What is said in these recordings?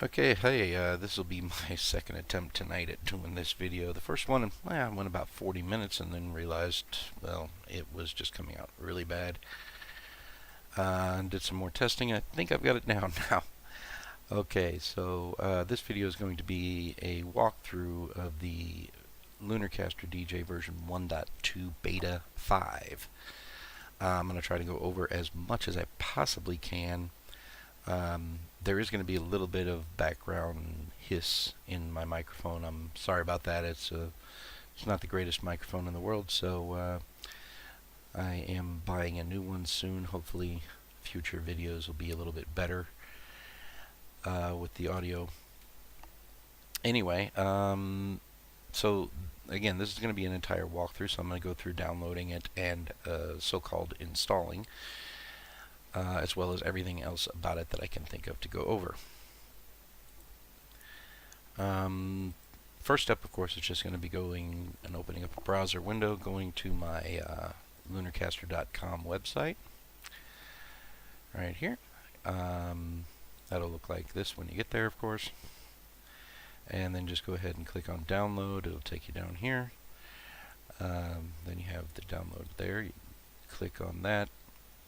Okay, hey, this will be my second attempt tonight at doing this video. The first one, I went about 40 minutes and then realized, well, it was just coming out really bad. Did some more testing. I think I've got it down now. Okay, so this video is going to be a walkthrough of the LunarCaster DJ version 1.2 Beta 5. I'm going to try to go over as much as I possibly can. There is going to be a little bit of background hiss in my microphone. I'm sorry about that. It's not the greatest microphone in the world, so I am buying a new one soon. Hopefully future videos will be a little bit better with the audio. Anyway, so again, this is going to be an entire walkthrough, so I'm going to go through downloading it and so-called installing. As well as everything else about it that I can think of to go over. First step, of course, is just going to be going and opening up a browser window, going to my LunarCaster.com website. Right here. That'll look like this when you get there, of course. And then just go ahead and click on download. It'll take you down here. Then you have the download there. You click on that.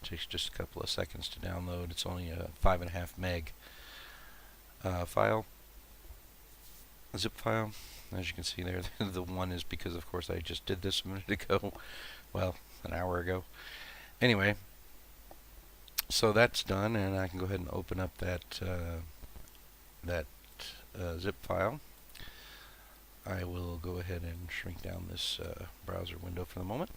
Takes just a couple of seconds to download. It's only a 5.5 meg file, zip file. As you can see there, the one is because, of course, I just did this a minute ago. Well, an hour ago. Anyway, so that's done, and I can go ahead and open up that zip file. I will go ahead and shrink down this browser window for the moment.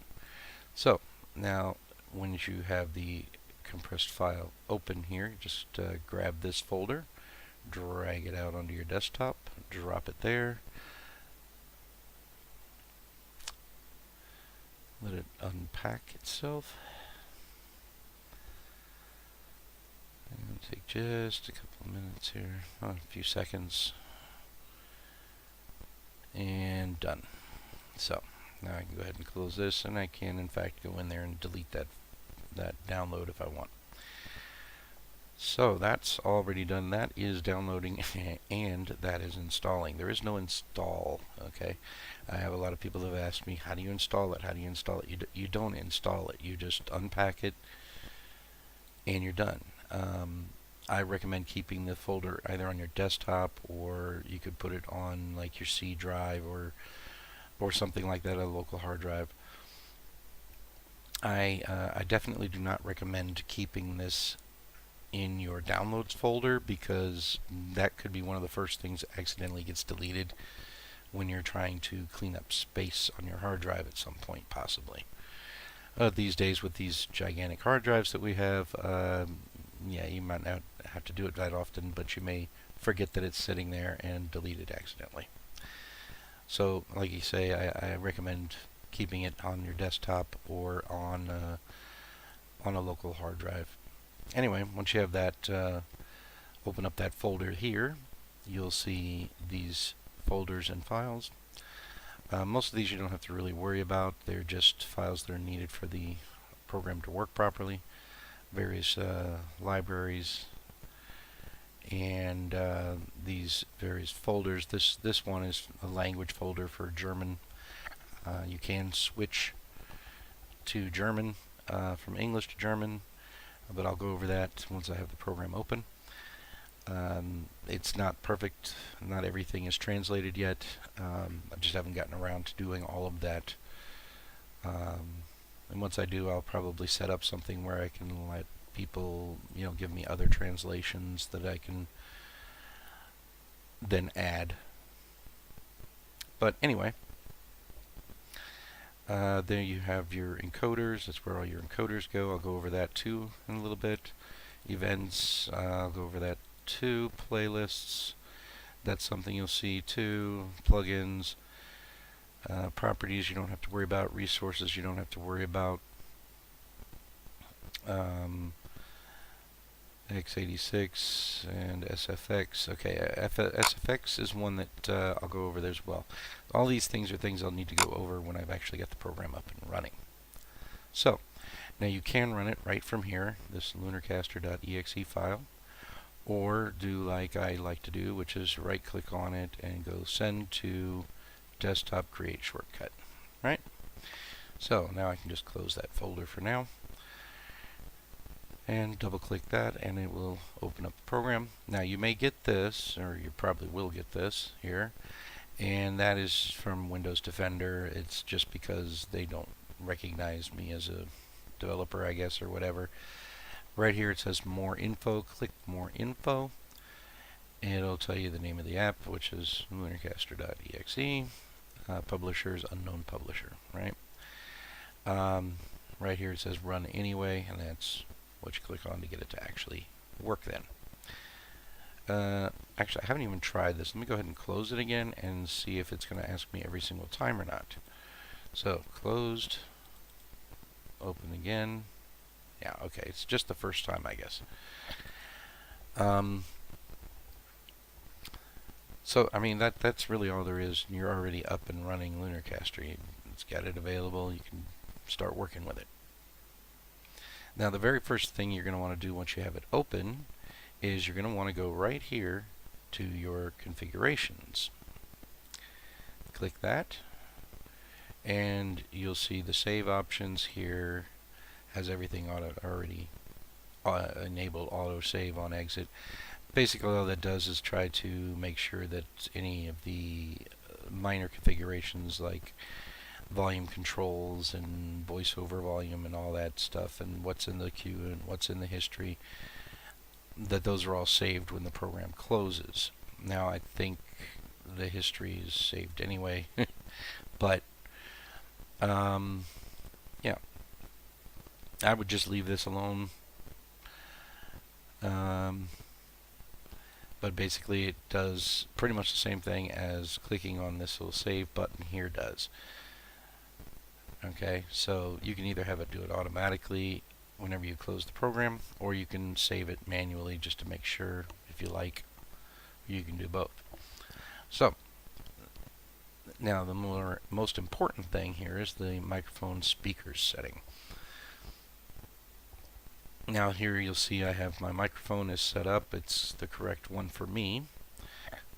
So now, once you have the compressed file open here, just grab this folder, drag it out onto your desktop, drop it there, let it unpack itself, and take just a couple of minutes here, a few seconds, and done. So now I can go ahead and close this, and I can in fact go in there and delete that download if I want. So that's already done. That is downloading and that is installing. There is no install, okay? I have a lot of people that have asked me, how do you install it? How do you install it? You don't install it. You just unpack it and you're done. I recommend keeping the folder either on your desktop, or you could put it on like your C drive or something like that, a local hard drive. I definitely do not recommend keeping this in your downloads folder, because that could be one of the first things that accidentally gets deleted when you're trying to clean up space on your hard drive at some point, possibly. These days with these gigantic hard drives that we have, yeah, you might not have to do it that often, but you may forget that it's sitting there and delete it accidentally. So, like you say, I recommend keeping it on your desktop or on a local hard drive. Anyway, once you have that, open up that folder here. You'll see these folders and files. Most of these you don't have to really worry about. They're just files that are needed for the program to work properly. Various libraries and these various folders. This one is a language folder for German. You can switch to German from English to German, but I'll go over that once I have the program open. It's not perfect. Not everything is translated yet. I just haven't gotten around to doing all of that. And once I do, I'll probably set up something where I can let people, give me other translations that I can then add. But anyway, there you have your encoders. That's where all your encoders go. I'll go over that too in a little bit. Events, I'll go over that too. Playlists, that's something you'll see too. Plugins, properties you don't have to worry about. Resources you don't have to worry about. x86 and SFX. Okay, SFX is one that I'll go over there as well. All these things are things I'll need to go over when I've actually got the program up and running. So, now you can run it right from here, this LunarCaster.exe file, Or do like I like to do, which is right click on it and go send to desktop create shortcut. Right? So now I can just close that folder for now and double click that and it will open up the program. Now you may get this, or you probably will get this here, and that is from Windows Defender. It's just because they don't recognize me as a developer, I guess, or whatever. Right here it says more info. Click more info. It'll tell you the name of the app, which is LunarCaster.exe. Publishers, unknown publisher, right? Right here it says run anyway, and that's what you click on to get it to actually work then. Actually, I haven't even tried this. Let me go ahead and close it again and see if it's going to ask me every single time or not. So, closed. Open again. Yeah, okay. It's just the first time, I guess. So, I mean, that's really all there is. You're already up and running LunarCaster. It's got it available. You can start working with it. Now, the very first thing you're going to want to do once you have it open is you're going to want to go right here to your configurations. Click that, and you'll see the save options here. Has everything already enabled auto save on exit. Basically, all that does is try to make sure that any of the minor configurations like volume controls and voiceover volume and all that stuff, and what's in the queue and what's in the history, that those are all saved when the program closes. Now, I think the history is saved anyway, but yeah, I would just leave this alone. But basically it does pretty much the same thing as clicking on this little save button here does. Okay, so you can either have it do it automatically whenever you close the program, or you can save it manually just to make sure, if you like. You can do both. So now the most important thing here is the microphone speakers setting. Now here you'll see I have my microphone is set up. It's the correct one for me.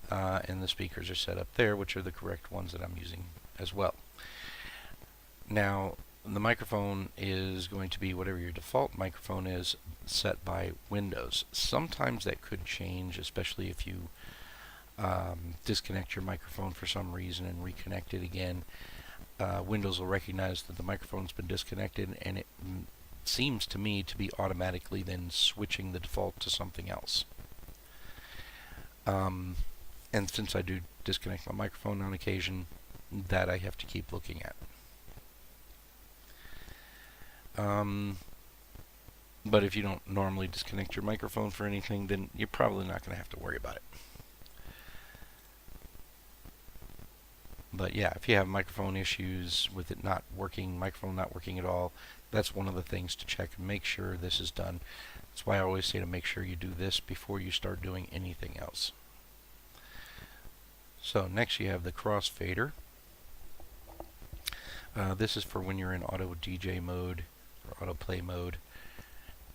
And the speakers are set up there, which are the correct ones that I'm using as well. Now, the microphone is going to be whatever your default microphone is set by Windows. Sometimes that could change, especially if you disconnect your microphone for some reason and reconnect it again. Windows will recognize that the microphone's been disconnected, and it seems to me to be automatically then switching the default to something else. And since I do disconnect my microphone on occasion, that I have to keep looking at. But if you don't normally disconnect your microphone for anything, then you're probably not going to have to worry about it. But yeah, if you have microphone issues with it not working, microphone not working at all, that's one of the things to check and make sure this is done. That's why I always say to make sure you do this before you start doing anything else. So next you have the crossfader. This is for when you're in auto DJ mode or auto play mode,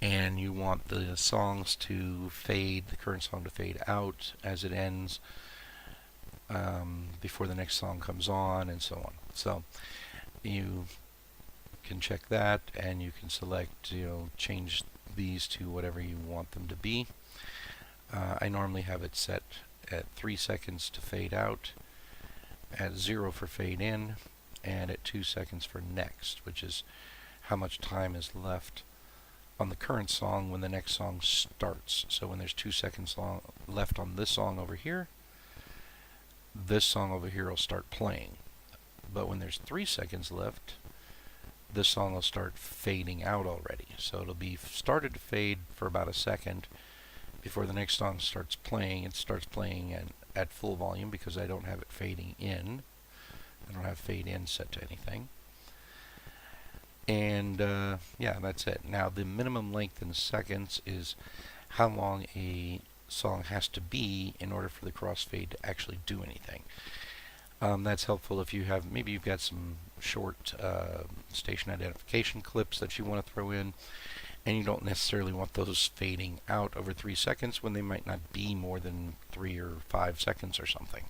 and you want the songs to fade, the current song to fade out as it ends before the next song comes on, and so on. So you can check that, and you can select, change these to whatever you want them to be. I normally have it set at 3 seconds to fade out, at 0 for fade in, and at 2 seconds for next, which is how much time is left on the current song when the next song starts. So when there's 2 seconds left on this song over here, this song over here will start playing. But when there's 3 seconds left, this song will start fading out already. So it'll be started to fade for about a second before the next song starts playing. It starts playing at full volume because I don't have it fading in. I don't have fade in set to anything. And yeah, that's it. Now the minimum length in seconds is how long a song has to be in order for the crossfade to actually do anything. That's helpful if you have, maybe you've got some short station identification clips that you want to throw in, and you don't necessarily want those fading out over 3 seconds when they might not be more than 3 or 5 seconds or something.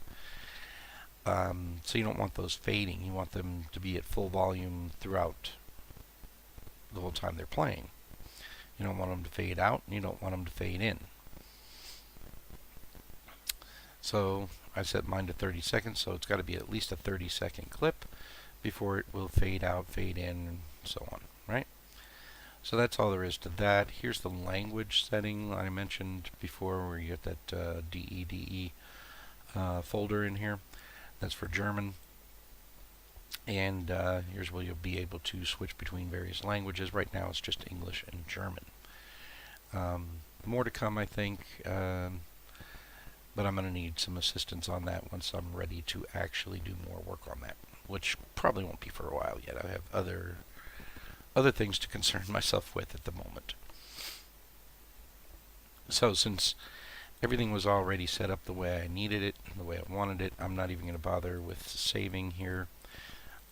So you don't want those fading. You want them to be at full volume throughout the whole time they're playing. You don't want them to fade out, and you don't want them to fade in. So I set mine to 30 seconds, so it's got to be at least a 30-second clip before it will fade out, fade in, and so on, right? So that's all there is to that. Here's the language setting I mentioned before, where you get that DEDE folder in here. That's for German. And here's where you'll be able to switch between various languages. Right now it's just English and German. More to come, I think, but I'm going to need some assistance on that once I'm ready to actually do more work on that, which probably won't be for a while yet. I have other things to concern myself with at the moment. So since everything was already set up the way I needed it, the way I wanted it, I'm not even going to bother with saving here.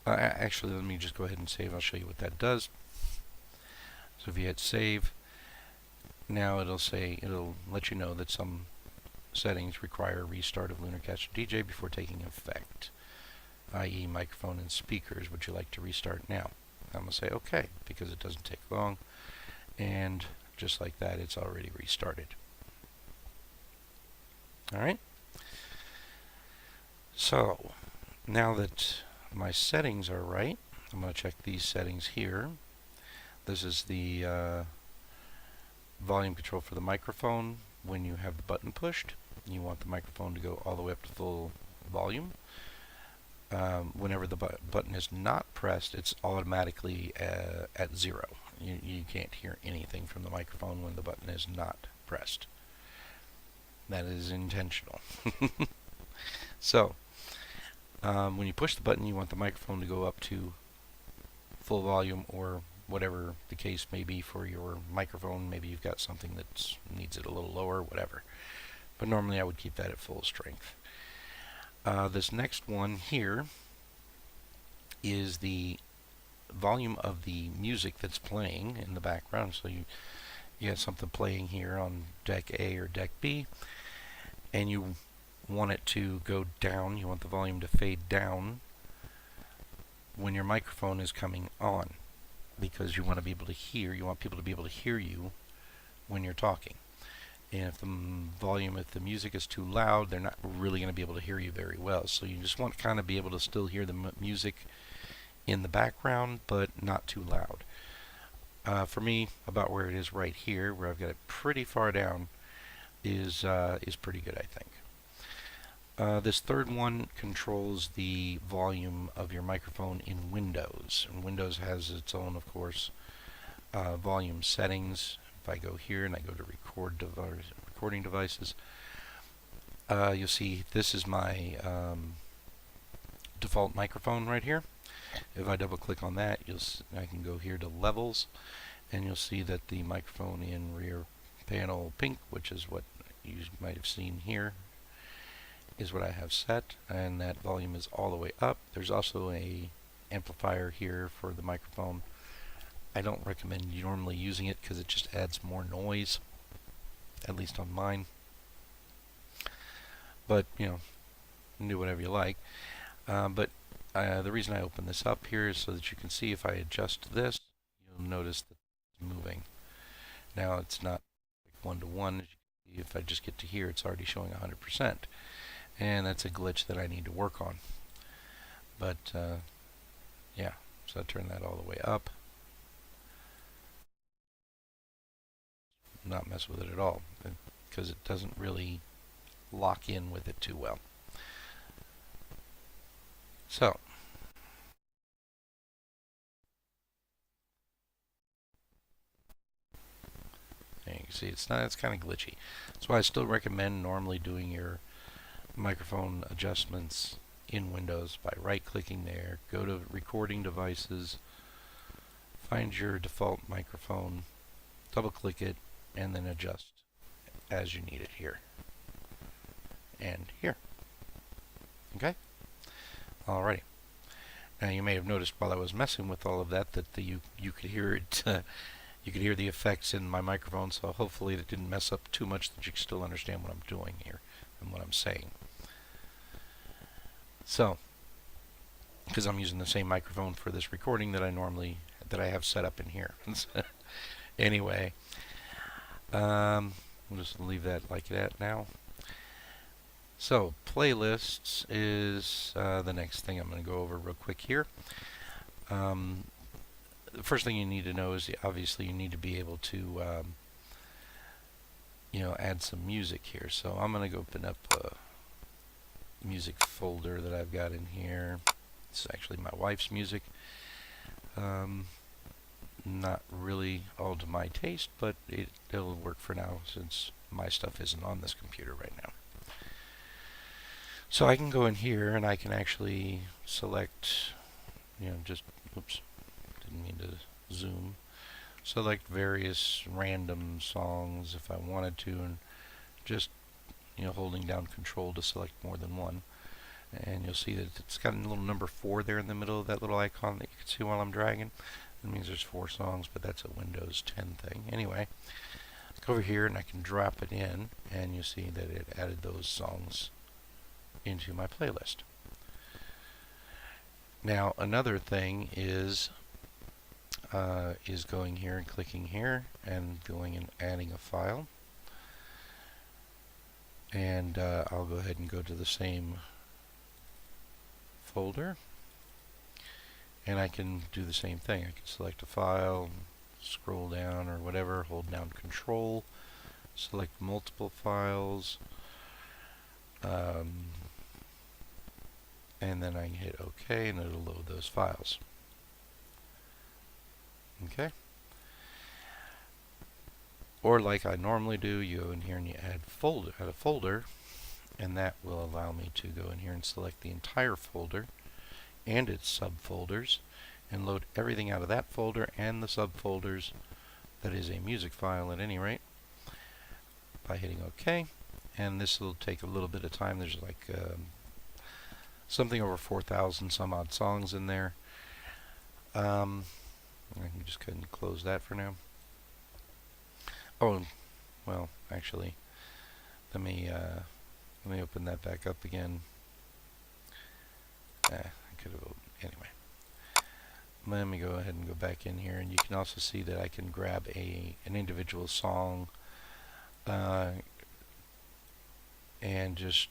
Actually, let me just go ahead and save. I'll show you what that does. So if you hit save, now it'll let you know that some settings require a restart of LunarCaster DJ before taking effect, i.e. microphone and speakers. Would you like to restart now? I'm going to say OK, because it doesn't take long, and just like that, it's already restarted. Alright, so now that my settings are right, I'm going to check these settings here. This is the volume control for the microphone. When you have the button pushed, you want the microphone to go all the way up to full volume. Whenever the button is not pressed, it's automatically at 0. You can't hear anything from the microphone when the button is not pressed. That is intentional. So, when you push the button, you want the microphone to go up to full volume, or whatever the case may be for your microphone. Maybe you've got something that needs it a little lower, whatever. But normally I would keep that at full strength. This next one here is the volume of the music that's playing in the background. So you have something playing here on deck A or deck B, and you want it to go down. You want the volume to fade down when your microphone is coming on, because you want to be able to hear. You want people to be able to hear you when you're talking. And if the music is too loud, they're not really going to be able to hear you very well. So you just want to kind of be able to still hear the music in the background, but not too loud. For me, about where it is right here, where I've got it pretty far down, is pretty good, I think. This third one controls the volume of your microphone in Windows. And Windows has its own, of course, volume settings. If I go here and I go to recording devices, you'll see this is my default microphone right here. If I double click on that, I can go here to levels, and you'll see that the microphone in rear panel pink, which is what you might have seen here, is what I have set, and that volume is all the way up. There's also a amplifier here for the microphone. I don't recommend you normally using it because it just adds more noise, at least on mine. But, you know, do whatever you like. The reason I open this up here is so that you can see if I adjust this, you'll notice that it's moving. Now it's not one-to-one. If I just get to here, it's already showing 100%. And that's a glitch that I need to work on. But, yeah, so I turn that all the way up. Not mess with it at all, because it doesn't really lock in with it too well. So, you can see it's kind of glitchy. That's why I still recommend normally doing your microphone adjustments in Windows by right-clicking there, go to recording devices, find your default microphone, double-click it, and then adjust as you need it here and here. Okay? Alrighty. Now you may have noticed while I was messing with all of that that you could hear it You could hear the effects in my microphone, so hopefully it didn't mess up too much, that you can still understand what I'm doing here and what I'm saying. So, because I'm using the same microphone for this recording that I have set up in here. Anyway, we'll just leave that like that now. So, playlists is the next thing I'm going to go over real quick here. The first thing you need to know is obviously you need to be able to add some music here. So I'm going to go open up a music folder that I've got in here. It's actually my wife's music. Not really all to my taste, but it'll work for now since my stuff isn't on this computer right now. So I can go in here and I can actually select, oops, didn't mean to zoom. Select various random songs if I wanted to, and just holding down Control to select more than one. And you'll see that it's got a little number 4 there in the middle of that little icon that you can see while I'm dragging. That means there's 4 songs, but that's a Windows 10 thing. Anyway, go over here and I can drop it in, and you see that it added those songs into my playlist. Now another thing is going here and clicking here and going and adding a file. And I'll go ahead and go to the same folder, and I can do the same thing. I can select a file, scroll down or whatever, hold down Control, select multiple files, and then I can hit OK, and it'll load those files. Okay. Or like I normally do, you go in here and you add a folder, and that will allow me to go in here and select the entire folder and its subfolders and load everything out of that folder and the subfolders that is a music file at any rate by hitting OK. And this will take a little bit of time. There's like something over 4,000 some odd songs in there. I can just go ahead and close that for now. Oh, well, actually, let me open that back up again. I could have, anyway. Let me go ahead and go back in here, and you can also see that I can grab an individual song and just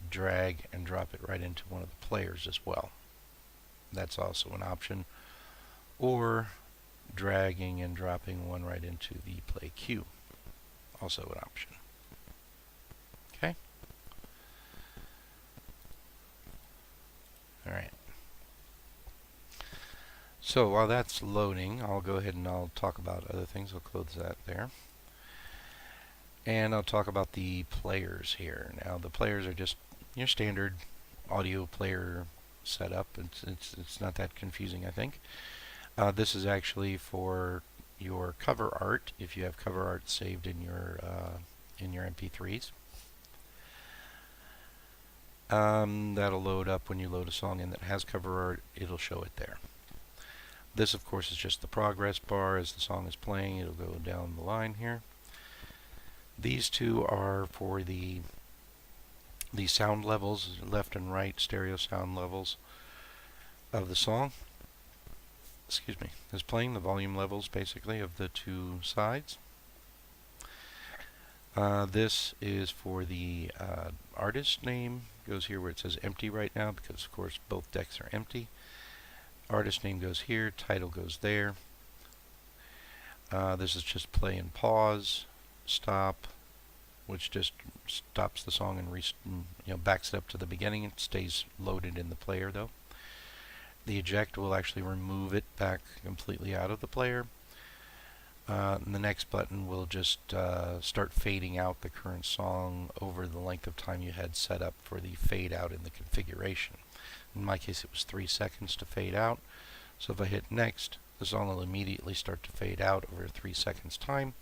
drag and drop it right into one of the players as well. That's also an option. Or dragging and dropping one right into the play queue, also an option. Okay. Alright. So while that's loading, I'll go ahead and I'll talk about other things. I'll close that there. And I'll talk about the players here. Now the players are just your standard audio player setup. It's not that confusing, I think. This is actually for your cover art, if you have cover art saved in your MP3s. That'll load up when you load a song in that has cover art. It'll show it there. This, of course, is just the progress bar as the song is playing. It'll go down the line here. These two are for the sound levels, left and right stereo sound levels of the song. Excuse me, is playing the volume levels basically of the two sides. This is for the artist name. Goes here where it says empty right now because of course both decks are empty. Artist name goes here, title goes there. This is just play and pause, stop, which just stops the song and backs it up to the beginning. It stays loaded in the player though. The eject will actually remove it back completely out of the player. And the next button will just start fading out the current song over the length of time you had set up for the fade out in the configuration. In my case it was 3 seconds to fade out. So if I hit next, the song will immediately start to fade out over 3 seconds time.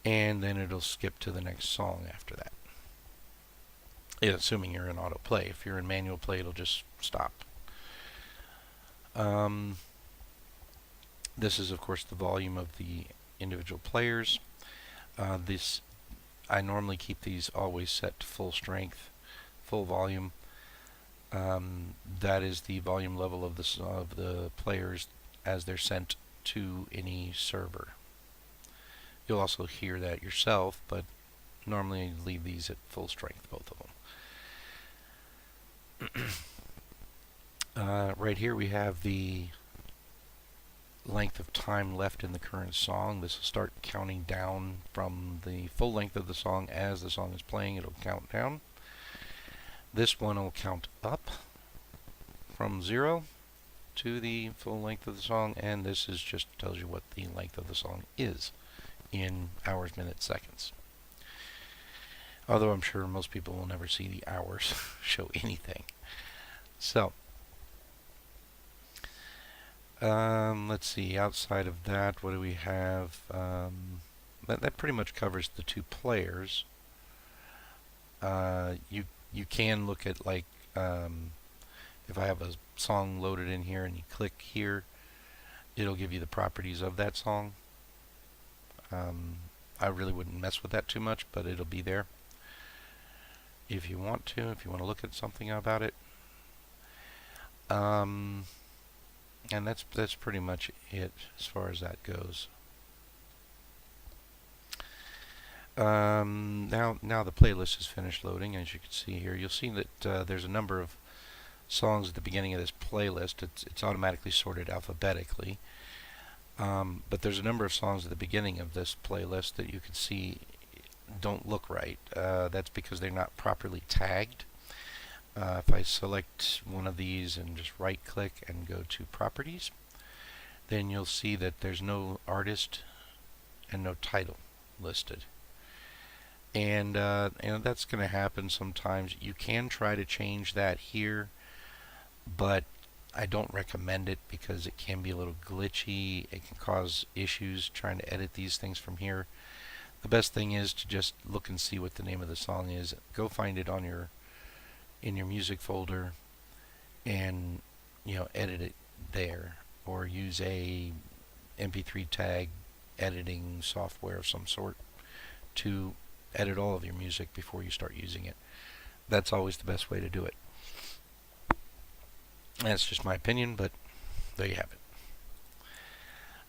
And then it'll skip to the next song after that. Assuming you're in auto play. If you're in manual play, it'll just stop. This is, of course, the volume of the individual players. This I normally keep these always set to full strength, full volume. That is the volume level of the players as they're sent to any server. You'll also hear that yourself, but normally I leave these at full strength, both of them. Right here we have the length of time left in the current song. This will start counting down from the full length of the song. As the song is playing, it'll count down. This one will count up from 0 to the full length of the song, and this is just tells you what the length of the song is in hours, minutes, seconds. Although I'm sure most people will never see the hours show anything. So let's see, outside of that, what do we have? That pretty much covers the two players. You can look at, like, if I have a song loaded in here and you click here, it'll give you the properties of that song. I really wouldn't mess with that too much, but it'll be there if you want to look at something about it. And that's pretty much it as far as that goes. Now the playlist is finished loading. As you can see here, you'll see that there's a number of songs at the beginning of this playlist. It's automatically sorted alphabetically, but there's a number of songs at the beginning of this playlist that you can see don't look right. That's because they're not properly tagged. If I select one of these and just right click and go to properties, then you'll see that there's no artist and no title listed. And that's going to happen sometimes. You can try to change that here, but I don't recommend it because it can be a little glitchy. It can cause issues trying to edit these things from here. The best thing is to just look and see what the name of the song is. Go find it on in your music folder and edit it there, or use a MP3 tag editing software of some sort to edit all of your music before you start using it. That's always the best way to do it. That's just my opinion, but there you have it.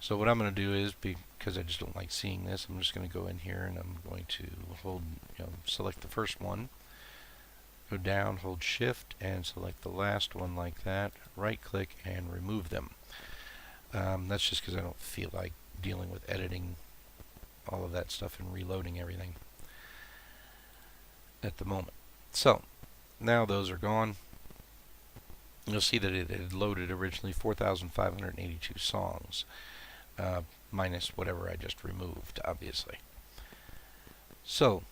So what I'm going to do is, because I just don't like seeing this, I'm just going to go in here and I'm going to select the first one, go down, hold shift, and select the last one like that, right click and remove them. That's just because I don't feel like dealing with editing all of that stuff and reloading everything at the moment. So now those are gone. You'll see that it had loaded originally 4,582 songs, minus whatever I just removed, obviously. So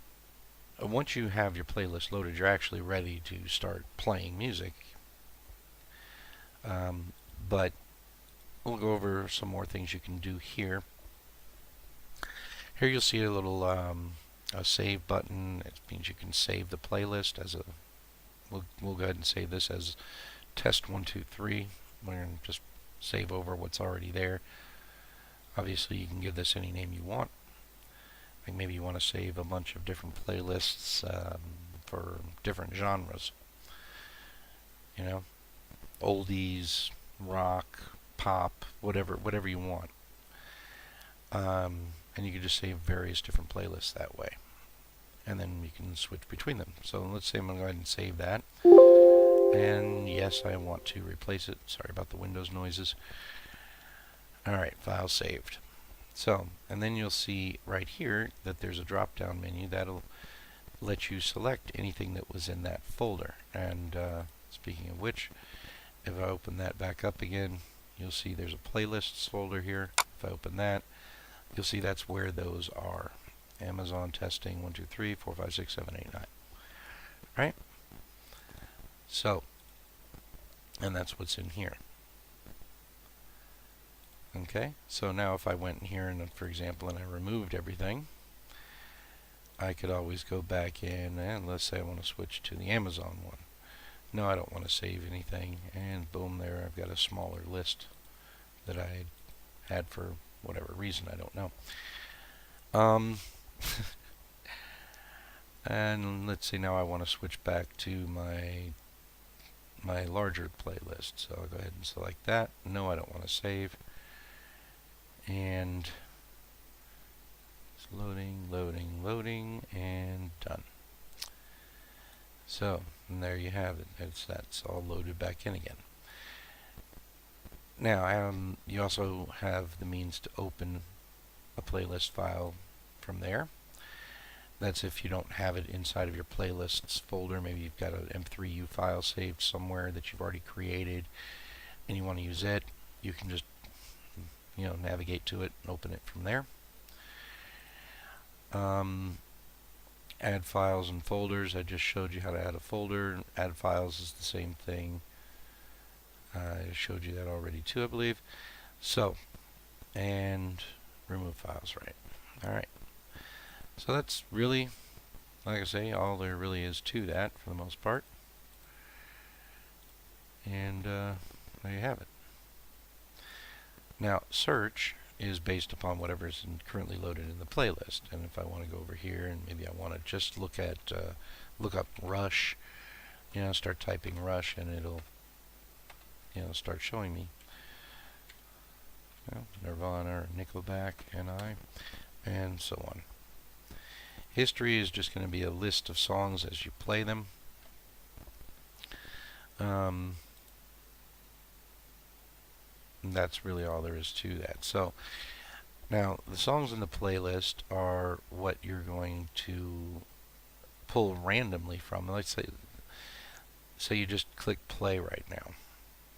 once you have your playlist loaded, you're actually ready to start playing music. But we'll go over some more things you can do here. Here you'll see a little a save button. It means you can save the playlist as a. We'll go ahead and save this as test 1, 2, 3. We're going to just save over what's already there. Obviously, you can give this any name you want. Like maybe you want to save a bunch of different playlists for different genres. Oldies, rock, pop, whatever you want. And you can just save various different playlists that way. And then you can switch between them. So let's say I'm going to go ahead and save that. And yes, I want to replace it. Sorry about the Windows noises. Alright, file saved. So, and then you'll see right here that there's a drop-down menu that'll let you select anything that was in that folder. And speaking of which, if I open that back up again, you'll see there's a playlists folder here. If I open that, you'll see that's where those are. Amazon testing 1, 2, 3, 4, 5, 6, 7, 8, 9. Right? So, and that's what's in here. Okay, so now if I went in here and, for example, and I removed everything, I could always go back in, and let's say I want to switch to the Amazon one. No, I don't want to save anything, and boom, there I've got a smaller list that I had for whatever reason, I don't know. Um, and let's see, now I want to switch back to my larger playlist. So I'll go ahead and select that. No, I don't want to save. And it's loading, loading, loading, and done. So, and there you have it. That's all loaded back in again. Now, you also have the means to open a playlist file from there. That's if you don't have it inside of your playlists folder. Maybe you've got an M3U file saved somewhere that you've already created and you want to use it. You can just, navigate to it and open it from there. Add files and folders. I just showed you how to add a folder. Add files is the same thing. I showed you that already too, I believe. So, and remove files, right. Alright. So that's really, like I say, all there really is to that for the most part. And there you have it. Now, search is based upon whatever is currently loaded in the playlist. And if I want to go over here and maybe I want to just look up Rush, start typing Rush and it'll, start showing me Nirvana or Nickelback, and so on. History is just going to be a list of songs as you play them. And that's really all there is to that. So now the songs in the playlist are what you're going to pull randomly from. Let's say you just click play right now.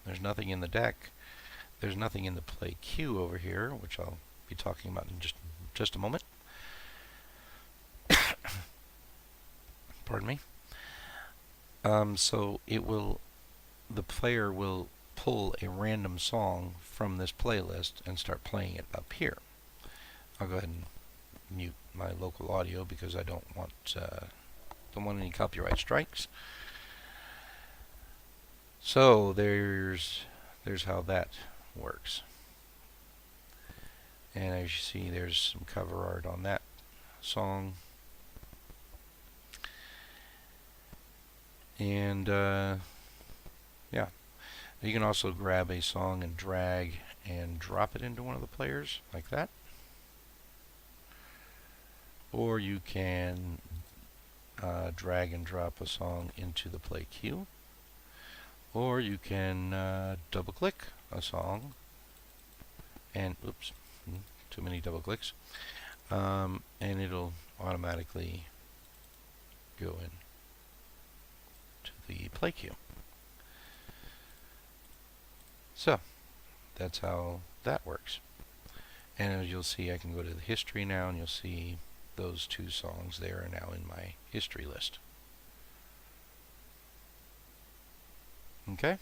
There's nothing in the deck. There's nothing in the play queue over here, which I'll be talking about in just a moment. Pardon me. So the player will pull a random song from this playlist and start playing it up here. I'll go ahead and mute my local audio because I don't want any copyright strikes. So there's how that works. And as you see, there's some cover art on that song. And yeah, you can also grab a song and drag and drop it into one of the players like that. Or you can drag and drop a song into the play queue. Or you can double click a song and, oops, too many double clicks, and it'll automatically go in to the play queue. So that's how that works. And as you'll see, I can go to the history now, and you'll see those two songs there are now in my history list. Okay.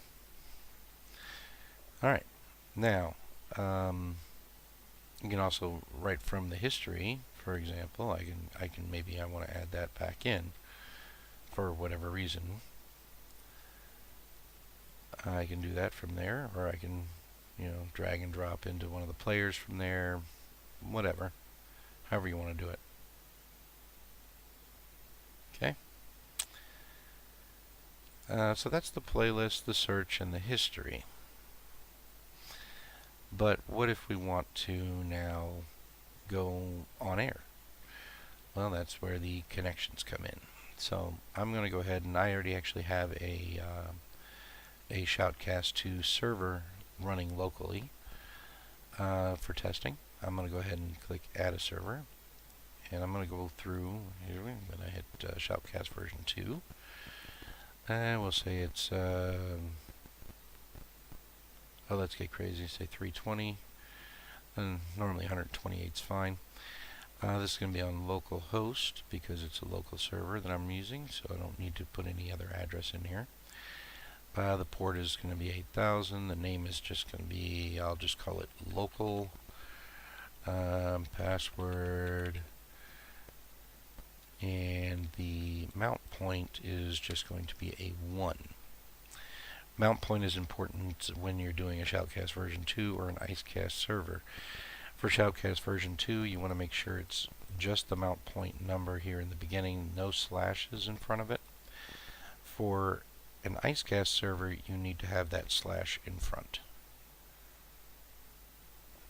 All right. Now, you can also write from the history. For example, I want to add that back in for whatever reason. I can do that from there, or I can, drag and drop into one of the players from there. Whatever, however you want to do it. Okay. So that's the playlist, the search, and the history. But what if we want to now go on air? Well, that's where the connections come in. So I'm going to go ahead, and I already actually have a Shoutcast 2 server running locally for testing. I'm going to go ahead and click Add a Server, and I'm going to go through. Here I'm going to hit Shoutcast version 2. And we'll say it's, let's get crazy, say 320, and normally 128 is fine. This is going to be on localhost because it's a local server that I'm using, so I don't need to put any other address in here. The port is going to be 8000, the name is just going to be, I'll just call it local, password, and the mount point is just going to be a 1. Mount point is important when you're doing a Shoutcast version 2 or an Icecast server. For Shoutcast version 2, you want to make sure it's just the mount point number here in the beginning, no slashes in front of it. For an Icecast server, you need to have that slash in front.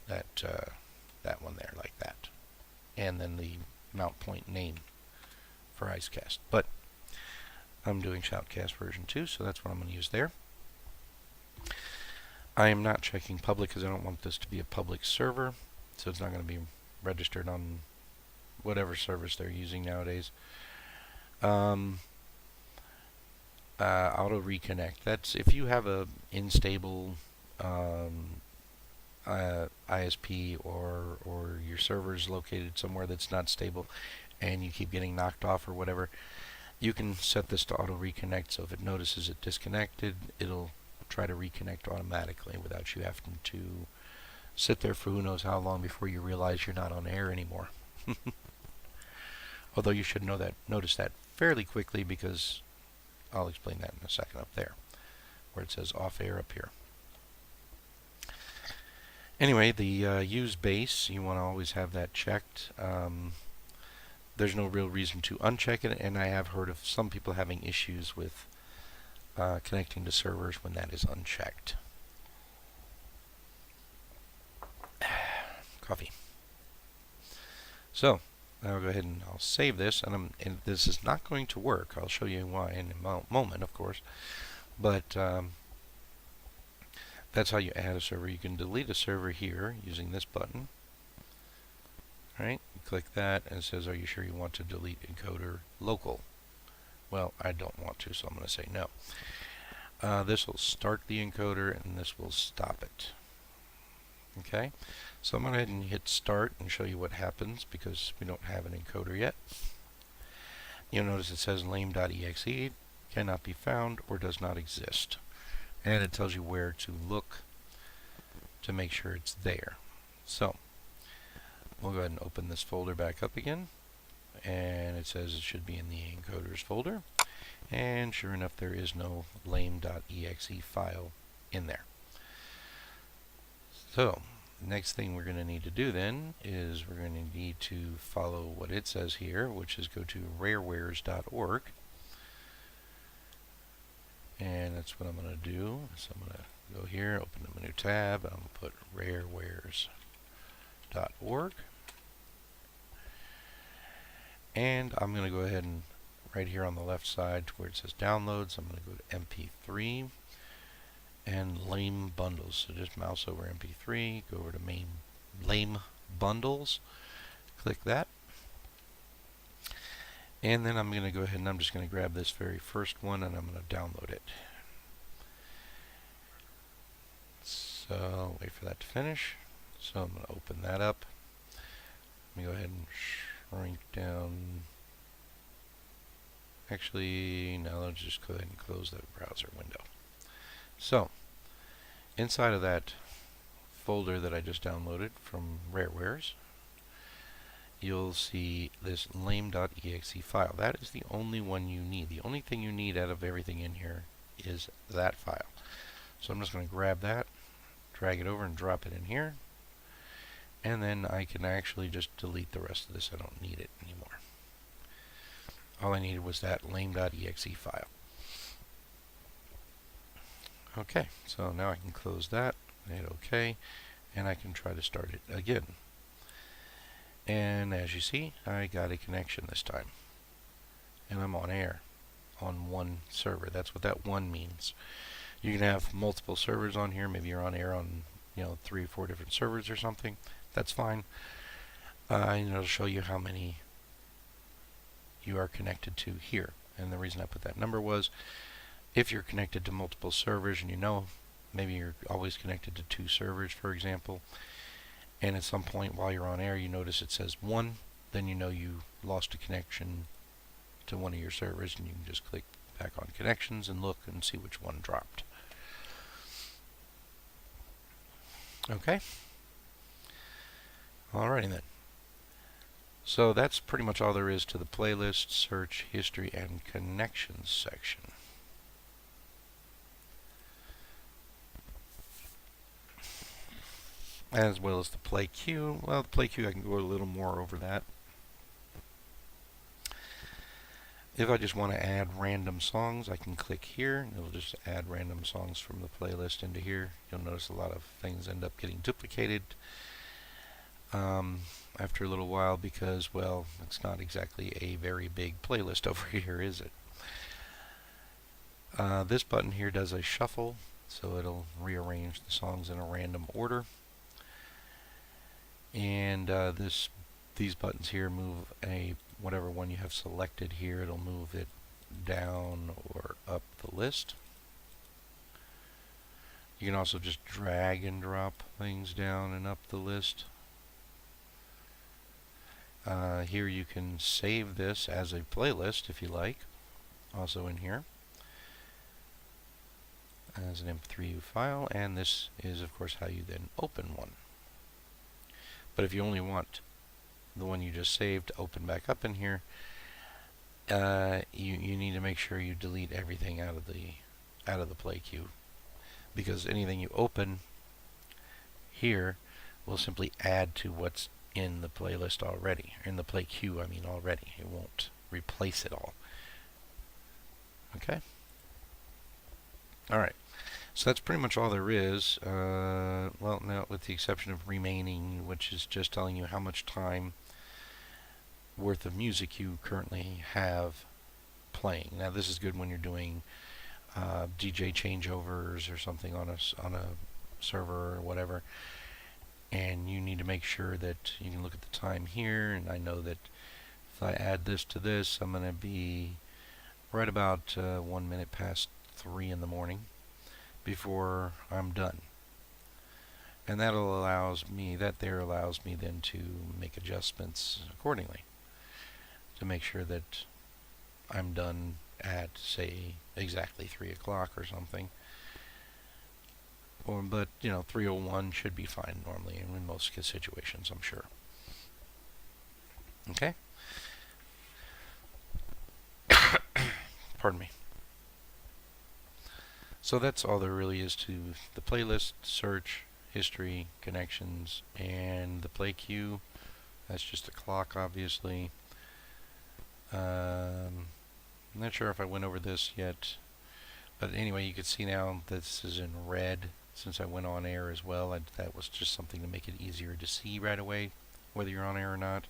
That one there, like that. And then the mount point name for Icecast. But I'm doing Shoutcast version 2, so that's what I'm going to use there. I am not checking public because I don't want this to be a public server, so it's not going to be registered on whatever service they're using nowadays. Auto reconnect. That's if you have a unstable ISP or your server is located somewhere that's not stable and you keep getting knocked off or whatever, you can set this to auto reconnect, so if it notices it disconnected, it'll try to reconnect automatically without you having to sit there for who knows how long before you realize you're not on air anymore. Although you should notice that fairly quickly, because I'll explain that in a second up there, where it says off air up here. Anyway, the use base, you want to always have that checked. There's no real reason to uncheck it, and I have heard of some people having issues with connecting to servers when that is unchecked. Coffee. So, I'll go ahead and I'll save this, and this is not going to work. I'll show you why in a moment, of course. But that's how you add a server. You can delete a server here using this button. Right? You click that, and it says, "Are you sure you want to delete encoder local?" Well, I don't want to, so I'm going to say no. This will start the encoder, and this will stop it. Okay, so I'm going to go ahead and hit start and show you what happens, because we don't have an encoder yet. You'll notice it says lame.exe cannot be found or does not exist, and it tells you where to look to make sure it's there. So we'll go ahead and open this folder back up again, and it says it should be in the encoders folder, and sure enough, there is no lame.exe file in there. So next thing we're going to need to do then is we're going to need to follow what it says here, which is go to rarewares.org, and that's what I'm going to do. So I'm going to go here, open a new tab, and I'm going to put rarewares.org, and I'm going to go ahead and right here on the left side where it says downloads, I'm going to go to MP3 and lame bundles. So just mouse over MP3, go over to lame bundles, click that, and then I'm going to go ahead and I'm just going to grab this very first one and I'm going to download it. So wait for that to finish. So I'm going to open that up. Let me go ahead and shrink down. Actually, no, let's just go ahead and close the browser window. So, inside of that folder that I just downloaded from Rarewares, you'll see this lame.exe file. That is the only one you need. The only thing you need out of everything in here is that file. So I'm just going to grab that, drag it over and drop it in here, and then I can actually just delete the rest of this. I don't need it anymore. All I needed was that lame.exe file. Okay, so now I can close that, hit OK, and I can try to start it again. And as you see, I got a connection this time. And I'm on air on one server. That's what that one means. You can have multiple servers on here. Maybe you're on air on 3 or 4 different servers or something. That's fine. It'll show you how many you are connected to here. And the reason I put that number was, if you're connected to multiple servers and maybe you're always connected to 2 servers, for example, and at some point while you're on air you notice it says 1, then you know you lost a connection to one of your servers, and you can just click back on connections and look and see which one dropped. Okay? Alrighty then. So that's pretty much all there is to the playlist, search, history, and connections section. as well as the play queue. Well, the play queue, I can go a little more over that. If I just want to add random songs, I can click here, and it'll just add random songs from the playlist into here. You'll notice a lot of things end up getting duplicated after a little while because, well, it's not exactly a very big playlist over here, is it? This button here does a shuffle, so it'll rearrange the songs in a random order. And these buttons here move whatever one you have selected here, it'll move it down or up the list. You can also just drag and drop things down and up the list. Here you can save this as a playlist if you like, also in here as an MP3 file, and this is of course how you then open one. But if you only want the one you just saved to open back up in here, you need to make sure you delete everything out of the play queue, because anything you open here will simply add to what's in the playlist already, in the play queue I mean already. It won't replace it all. Okay? Alright, so that's pretty much all there is. Well, now with the exception of remaining, which is just telling you how much time worth of music you currently have playing. Now this is good when you're doing DJ changeovers or something on a server or whatever, and you need to make sure that you can look at the time here, and I know that if I add this to this, I'm going to be right about 1 minute past 3 in the morning before I'm done. And that allows me then to make adjustments accordingly to make sure that I'm done at, say, exactly 3 o'clock or something. But, 3:01 should be fine normally in most situations, I'm sure. Okay? Pardon me. So that's all there really is to the playlist, search, history, connections, and the play queue. That's just a clock, obviously. I'm not sure if I went over this yet, but anyway, you can see now this is in red since I went on air as well. That was just something to make it easier to see right away whether you're on air or not.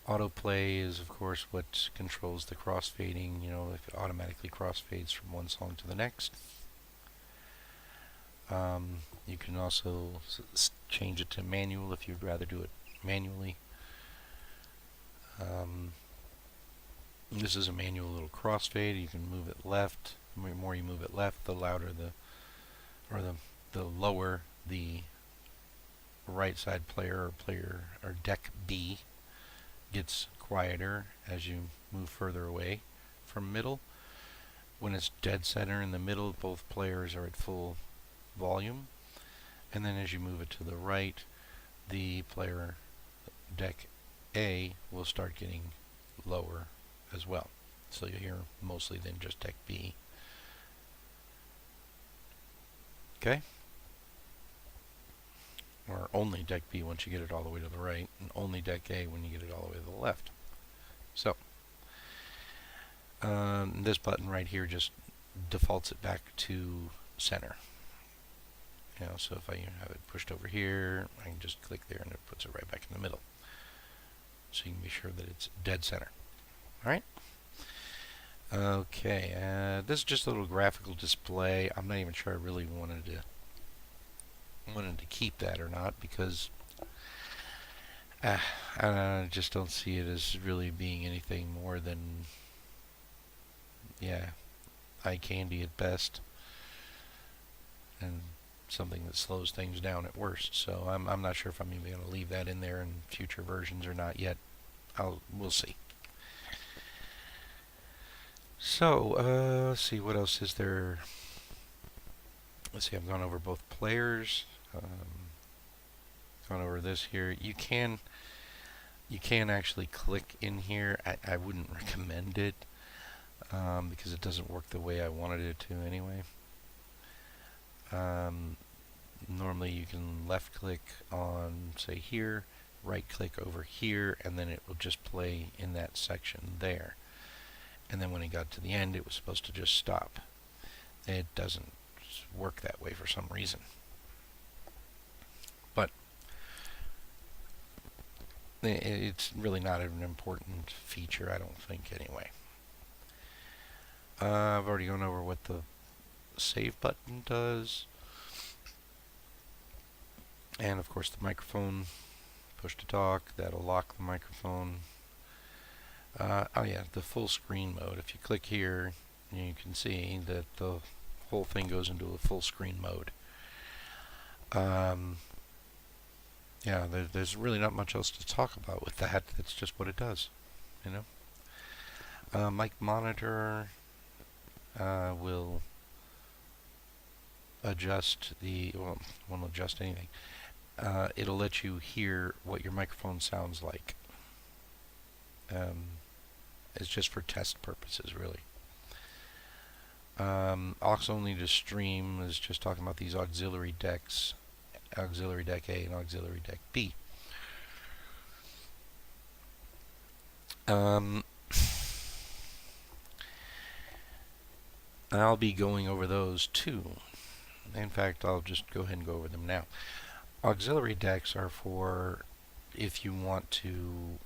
Autoplay is of course what controls the crossfading, if it automatically crossfades from one song to the next. You can also change it to manual if you'd rather do it manually. This is a manual little crossfade. You can move it left. The more you move it left, the louder the lower the right side player or deck B gets quieter as you move further away from middle. When it's dead center in the middle, both players are at full volume. And then as you move it to the right, the player deck A will start getting lower as well. So you'll hear mostly then just deck B. Okay? Or only deck B once you get it all the way to the right, and only deck A when you get it all the way to the left. So, this button right here just defaults it back to center. So if I have it pushed over here, I can just click there and it puts it right back in the middle. So you can be sure that it's dead center. Alright? Okay, this is just a little graphical display. I'm not even sure I really wanted to keep that or not, because I just don't see it as really being anything more than, eye candy at best, and something that slows things down at worst. So I'm not sure if I'm even going to leave that in there in future versions or not yet. We'll see. So let's see, what else is there? Let's see, I've gone over both players. Gone over this here. You can actually click in here. I wouldn't recommend it because it doesn't work the way I wanted it to anyway. Normally you can left click on, say, here, right click over here, and then it will just play in that section there. And then when it got to the end, it was supposed to just stop. It doesn't work that way for some reason. But it's really not an important feature, I don't think, anyway. I've already gone over what the save button does. And of course the microphone, push to talk, that'll lock the microphone. Oh yeah, the full screen mode. If you click here, you can see that the whole thing goes into a full screen mode. Yeah, there's really not much else to talk about with that. That's just what it does, you know. Mic monitor will adjust well, won't adjust anything. It'll let you hear what your microphone sounds like. It's just for test purposes, really. Aux only to stream is just talking about these auxiliary decks, auxiliary deck A and auxiliary deck B. I'll be going over those too. In fact, I'll just go ahead and go over them now. Auxiliary decks are for if you want to,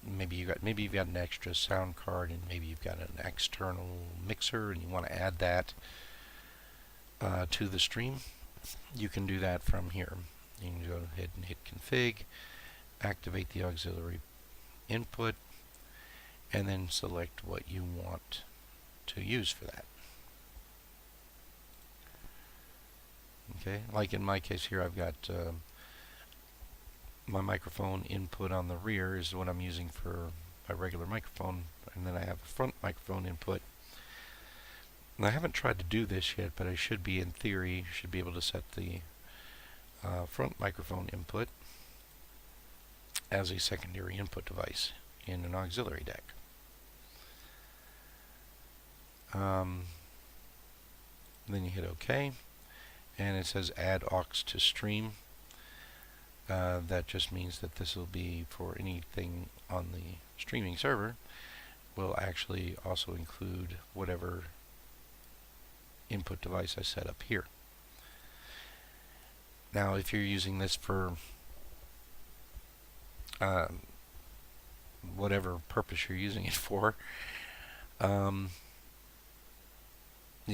maybe you've got an extra sound card and maybe you've got an external mixer and you want to add that to the stream. You can do that from here. You can go ahead and hit config, activate the auxiliary input, and then select what you want to use for that. Okay, like in my case here, I've got my microphone input on the rear is what I'm using for my regular microphone, and then I have a front microphone input. And I haven't tried to do this yet, but I should be, in theory, should be able to set the front microphone input as a secondary input device in an auxiliary deck. Then you hit OK, and it says add aux to stream. That just means that this will be for anything on the streaming server. Will actually also include whatever input device I set up here. Now, if you're using this for whatever purpose you're using it for, yeah,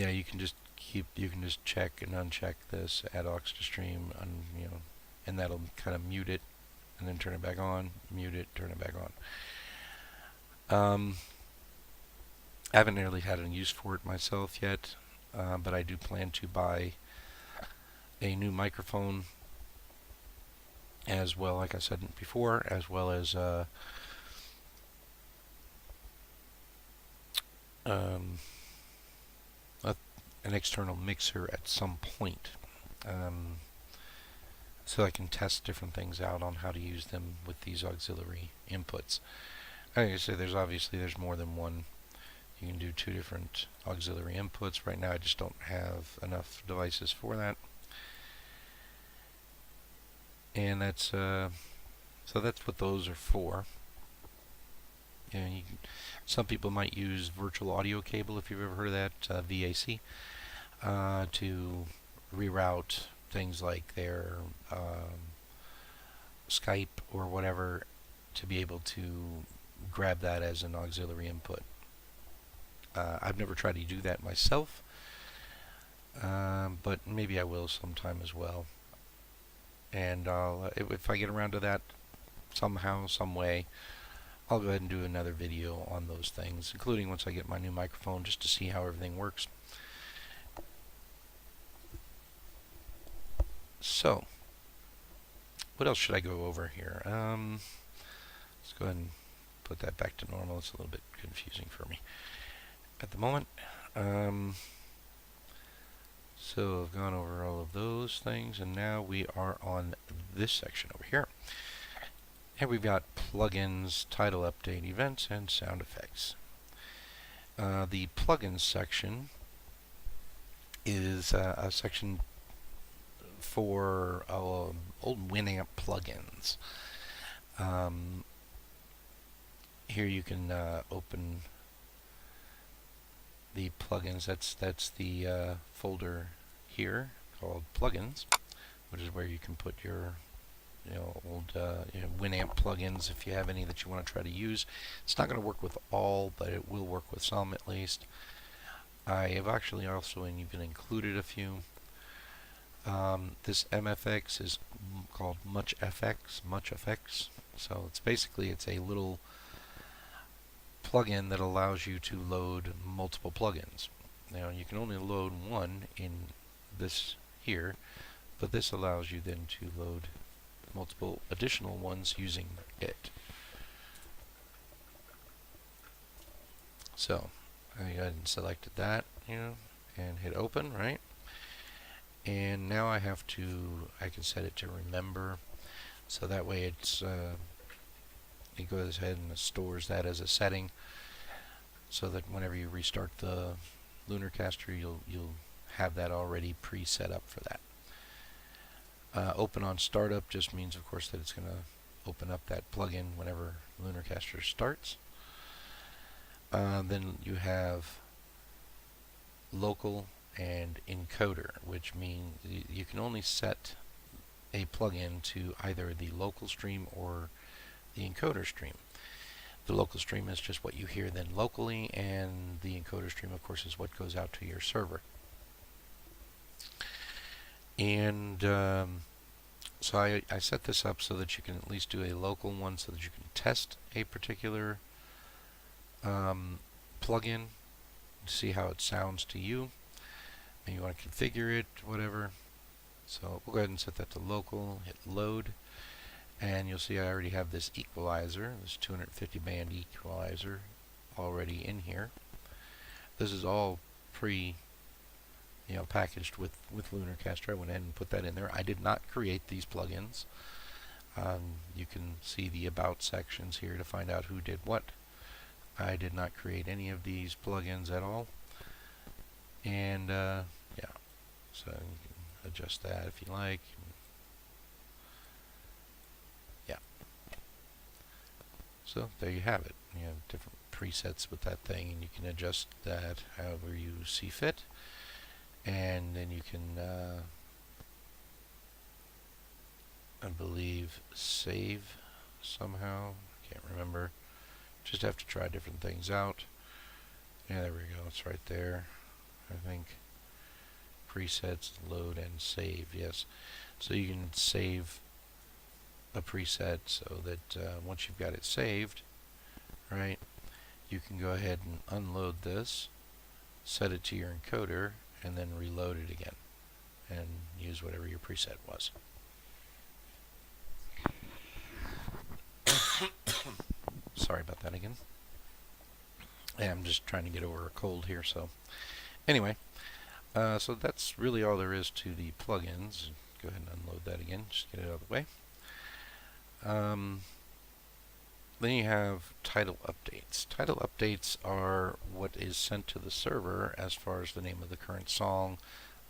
you can just check and uncheck this add aux to stream, and that'll kind of mute it and then turn it back on, mute it, turn it back on. I haven't really had a use for it myself yet, but I do plan to buy a new microphone as well, like I said before, as well as an external mixer at some point, so I can test different things out on how to use them with these auxiliary inputs. Like I say, there's more than one. You can do 2 different auxiliary inputs. Right now I just don't have enough devices for that. And that's so that's what those are for. And some people might use virtual audio cable, if you've ever heard of that, VAC, to reroute things like their Skype or whatever, to be able to grab that as an auxiliary input. I've never tried to do that myself, but maybe I will sometime as well. And if I get around to that somehow, some way, I'll go ahead and do another video on those things, including once I get my new microphone, just to see how everything works. So, what else should I go over here? Let's go ahead and put that back to normal. It's a little bit confusing for me at the moment. So I've gone over all of those things, and now we are on this section over here. And we've got plugins, title update, events, and sound effects. The plugins section is a section for old Winamp plugins. Here you can open the plugins. That's the folder here called plugins, which is where you can put your old Winamp plugins if you have any that you want to try to use. It's not going to work with all, but it will work with some at least. I have actually also even included a few. This MFX is called MuchFX. So it's basically a little plugin that allows you to load multiple plugins. Now you can only load one in this here, but this allows you then to load multiple additional ones using it. So I go ahead and selected that, and hit open, right? And now I can set it to remember, so that way it goes ahead and stores that as a setting, so that whenever you restart the LunarCaster, you'll have that already pre-set up for that. Open on startup just means, of course, that it's going to open up that plugin whenever LunarCaster starts. Then you have local and encoder, which means you can only set a plugin to either the local stream or the encoder stream. The local stream is just what you hear then locally, and the encoder stream, of course, is what goes out to your server. And so I set this up so that you can at least do a local one, so that you can test a particular plugin to see how it sounds to you. Maybe you want to configure it, whatever. So we'll go ahead and set that to local, hit load, and you'll see I already have this equalizer, this 250 band equalizer already in here. This is all packaged with LunarCaster. I went ahead and put that in there. I did not create these plugins. You can see the about sections here to find out who did what. I did not create any of these plugins at all. And yeah, so you can adjust that if you like. Yeah. So there you have it. You have different presets with that thing, and you can adjust that however you see fit. And then you can, I believe, save somehow. Can't remember. Just have to try different things out. Yeah, there we go. It's right there. I think presets, load, and save. Yes. So you can save a preset so that once you've got it saved, right, you can go ahead and unload this, set it to your encoder, and then reload it again and use whatever your preset was. Sorry about that again. Yeah, I'm just trying to get over a cold here. So anyway, so that's really all there is to the plugins. Go ahead and unload that again, just get it out of the way. Then you have title updates. Title updates are what is sent to the server as far as the name of the current song,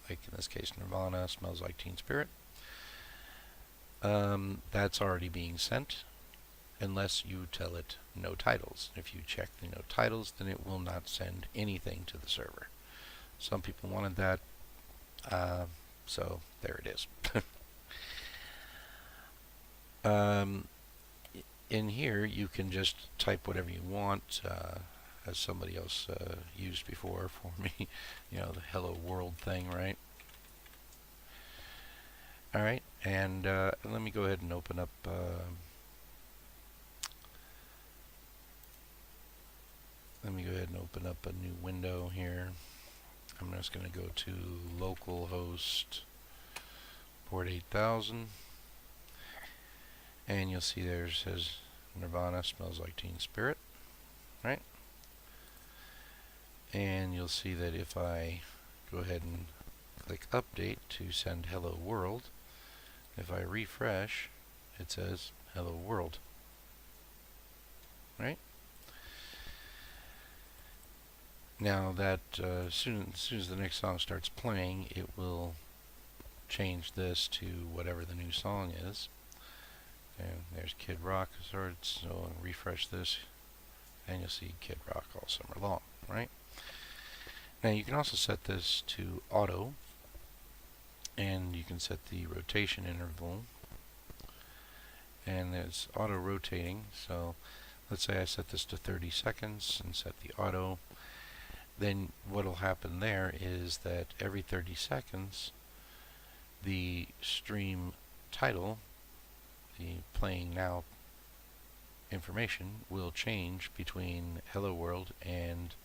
like in this case Nirvana, Smells Like Teen Spirit. That's already being sent unless you tell it no titles. If you check the no titles, then it will not send anything to the server. Some people wanted that, so there it is. In here you can just type whatever you want, as somebody else used before for me, the hello world thing, right? Alright, and let me go ahead and open up a new window here. I'm just going to go to localhost port 8000, and you'll see there it says Nirvana, Smells Like Teen Spirit, right? And you'll see that if I go ahead and click update to send hello world, if I refresh, it says hello world, right? Now that as soon as the next song starts playing, it will change this to whatever the new song is. And there's Kid Rock, so I'll refresh this, and you'll see Kid Rock all summer long, right? Now you can also set this to auto, and you can set the rotation interval, and it's auto rotating. So let's say I set this to 30 seconds and set the auto. Then what will happen there is that every 30 seconds the stream title, the playing now information, will change between Hello World and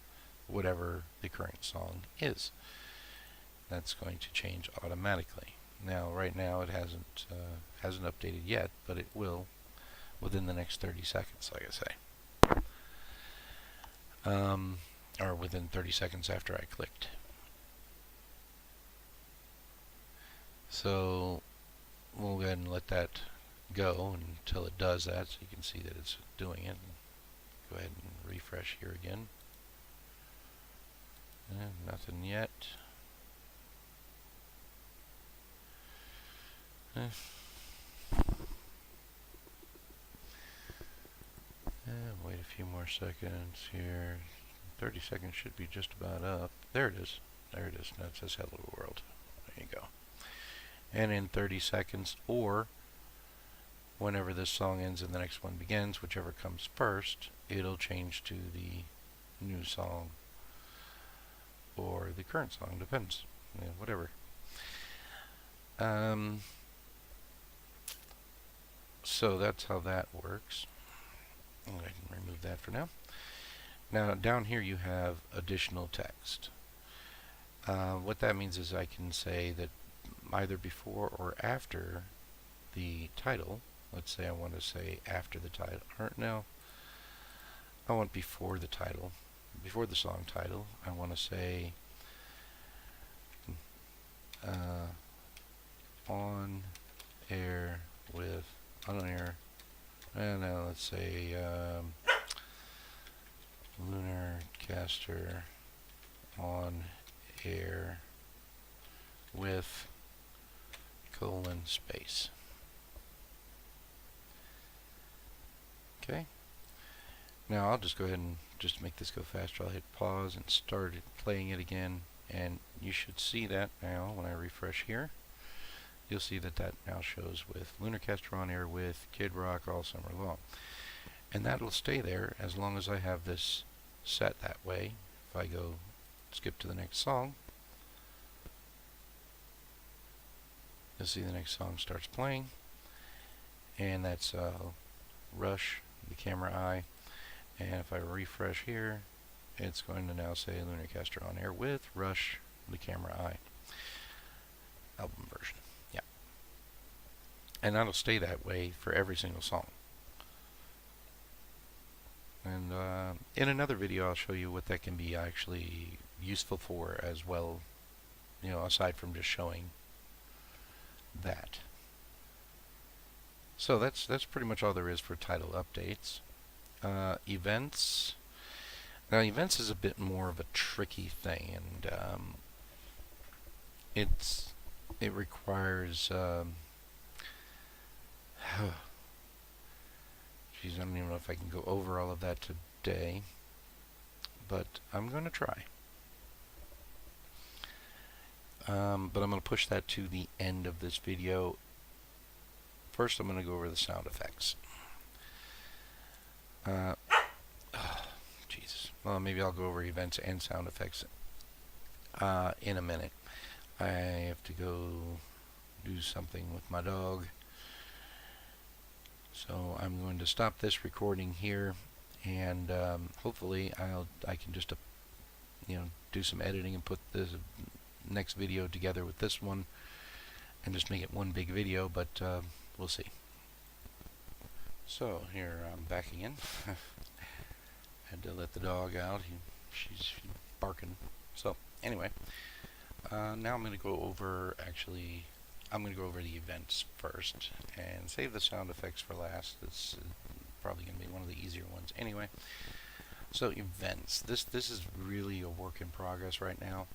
whatever the current song is. That's going to change automatically. Now, right now it hasn't updated yet, but it will within the next 30 seconds, like I say. Or within 30 seconds after I clicked. So we'll go ahead and let that go until it does that, so you can see that it's doing it. Go ahead and refresh here again. Nothing yet. Wait a few more seconds here. 30 seconds should be just about up. There it is. There it is. Now it says Hello World. There you go. And in 30 seconds, or whenever this song ends and the next one begins, whichever comes first, it'll change to the new song or the current song, depends. Yeah, whatever. So that's how that works. I can remove that for now. Now down here you have additional text. What that means is I can say that either before or after the title. Let's say I want to say after the title. Or no, I want before the title. Before the song title, I want to say on air, and now let's say LunarCaster on air with :space. Okay. Now I'll just go ahead and just make this go faster. I'll hit pause and start playing it again, and you should see that now when I refresh here. You'll see that that now shows with LunarCaster on air with Kid Rock all summer long. And that'll stay there as long as I have this set that way. If I go skip to the next song, you'll see the next song starts playing, and that's Rush, the camera eye. And if I refresh here, it's going to now say LunarCaster on air with Rush, the camera eye. Album version. Yeah. And that'll stay that way for every single song. And in another video I'll show you what that can be actually useful for as well, you know, aside from just showing that. So that's pretty much all there is for title updates. Events. Now events is a bit more of a tricky thing, and it requires geez, I don't even know if I can go over all of that today, but I'm going to try. But I'm going to push that to the end of this video. First, I'm going to go over the sound effects. Jesus. Well, maybe I'll go over events and sound effects in a minute. I have to go do something with my dog. So I'm going to stop this recording here, and hopefully I can just do some editing and put this next video together with this one and just make it one big video, but we'll see. So here I'm back again. Had to let the dog out. She's barking. So anyway, now I'm going to go over the events first and save the sound effects for last. It's probably going to be one of the easier ones anyway. So events. This is really a work in progress right now.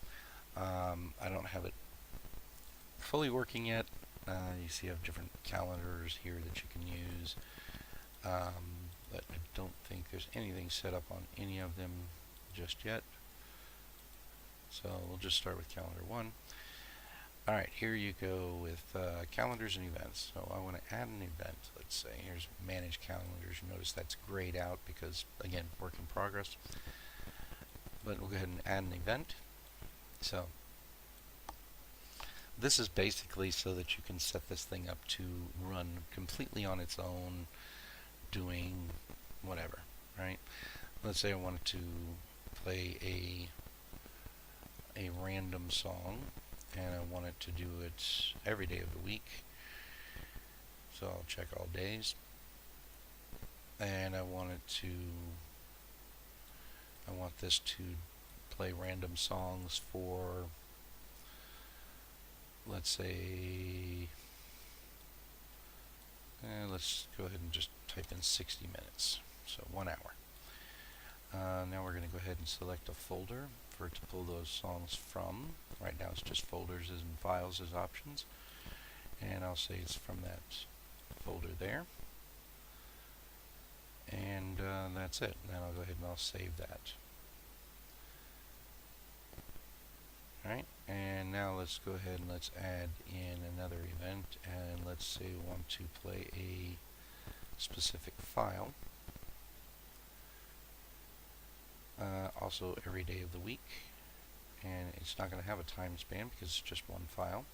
I don't have it fully working yet. You see I have different calendars here that you can use. But I don't think there's anything set up on any of them just yet. So we'll just start with calendar 1. Alright, here you go with calendars and events. So I want to add an event. Let's say here's manage calendars. You notice that's grayed out because, again, work in progress. But we'll go ahead and add an event. So this is basically so that you can set this thing up to run completely on its own, doing whatever, right? Let's say I wanted to play a random song, and I wanted to do it every day of the week. So I'll check all days, and I want this to play random songs for, let's say, let's go ahead and just type in 60 minutes, so 1 hour. Now we're going to go ahead and select a folder for it to pull those songs from. Right now it's just folders and files as options, and I'll say it's from that folder there, and that's it. Then I'll go ahead and I'll save that. Alright, and now let's go ahead and let's add in another event, and let's say we want to play a specific file. Also every day of the week, and it's not going to have a time span because it's just one file.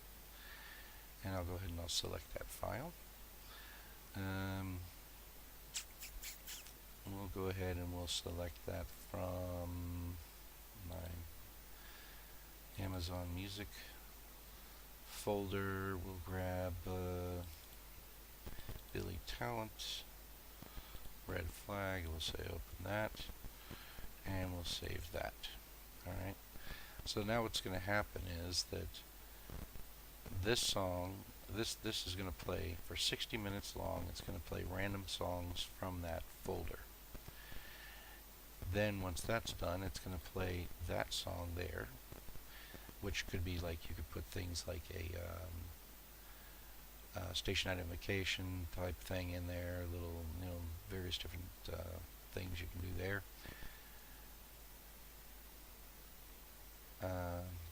And I'll go ahead and I'll select that file. We'll go ahead and we'll select that from my Amazon Music folder. We'll grab Billy Talent, red flag, we'll say open that, and we'll save that. Alright, so now what's going to happen is that this song, this is going to play for 60 minutes long. It's going to play random songs from that folder. Then once that's done, it's going to play that song there, which could be like, you could put things like a station identification type thing in there, little, various different things you can do there.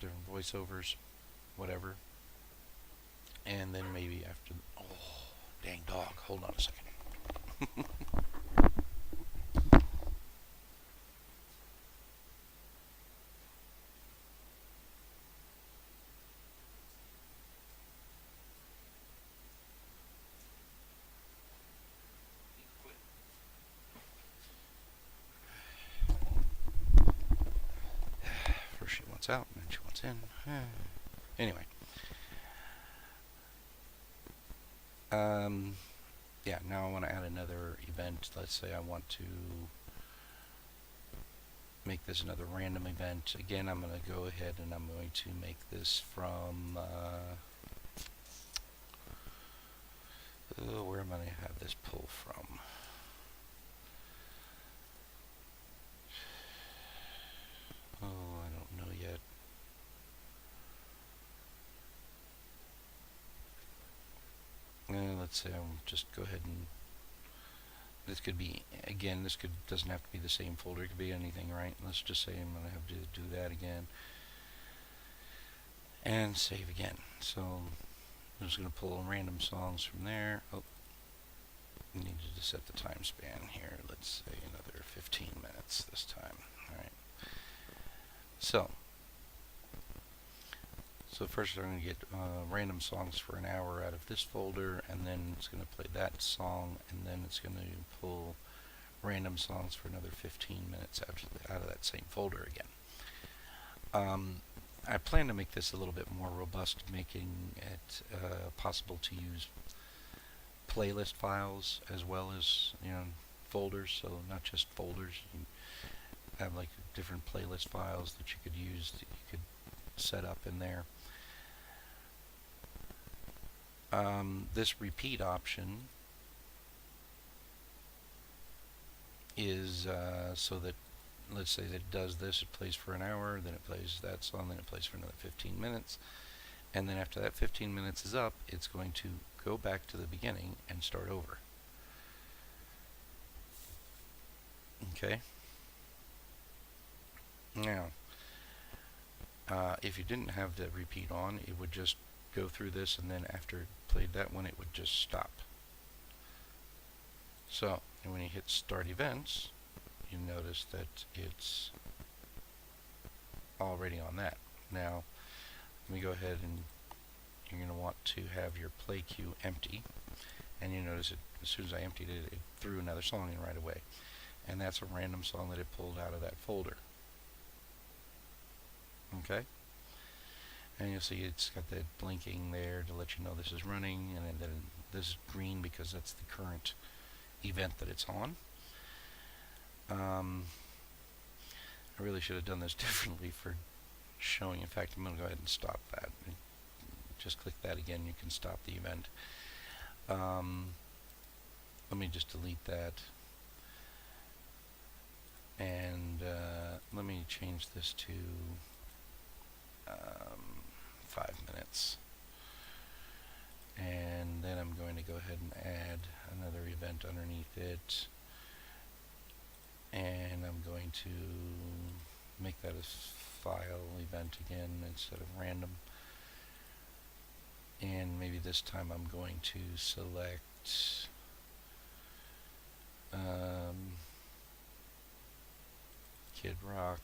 Different voiceovers, whatever. And then maybe after, oh, dang dog, hold on a second. First she wants out, and then she wants in. Anyway. Yeah, now I want to add another event. Let's say I want to make this another random event. Again, I'm going to go ahead and I'm going to make this from, where am I going to have this pull from? Oh, I don't know yet. Let's say I'll just go ahead and this could be, again, doesn't have to be the same folder, it could be anything, right? Let's just say I'm going to have to do that again and save again. So I'm just going to pull random songs from there. Oh, we needed to set the time span here. Let's say another 15 minutes this time. Alright. So first I'm going to get random songs for an hour out of this folder, and then it's going to play that song, and then it's going to pull random songs for another 15 minutes out of that same folder again. I plan to make this a little bit more robust, making it possible to use playlist files as well as folders, so not just folders. You have like different playlist files that you could use, that you could set up in there. This repeat option is so that, let's say that it does this, it plays for an hour, then it plays that song, then it plays for another 15 minutes, And then after that 15 minutes is up, it's going to go back to the beginning and start over. Okay? Now, if you didn't have the repeat on, it would just go through this, and then after it played that one, it would just stop. So, and when you hit Start Events, you notice that it's already on that. Now, let me go ahead, and you're going to want to have your play queue empty, and you notice it, as soon as I emptied it, it threw another song in right away. And that's a random song that it pulled out of that folder. Okay? And you'll see it's got that blinking there to let you know this is running, and then this is green because that's the current event that it's on. I really should have done this differently for showing. In fact, I'm going to go ahead and stop that. Just click that again, you can stop the event. Let me just delete that. And let me change this to 5 minutes. And then I'm going to go ahead and add another event underneath it. And I'm going to make that a file event again instead of random. And maybe this time I'm going to select Kid Rock,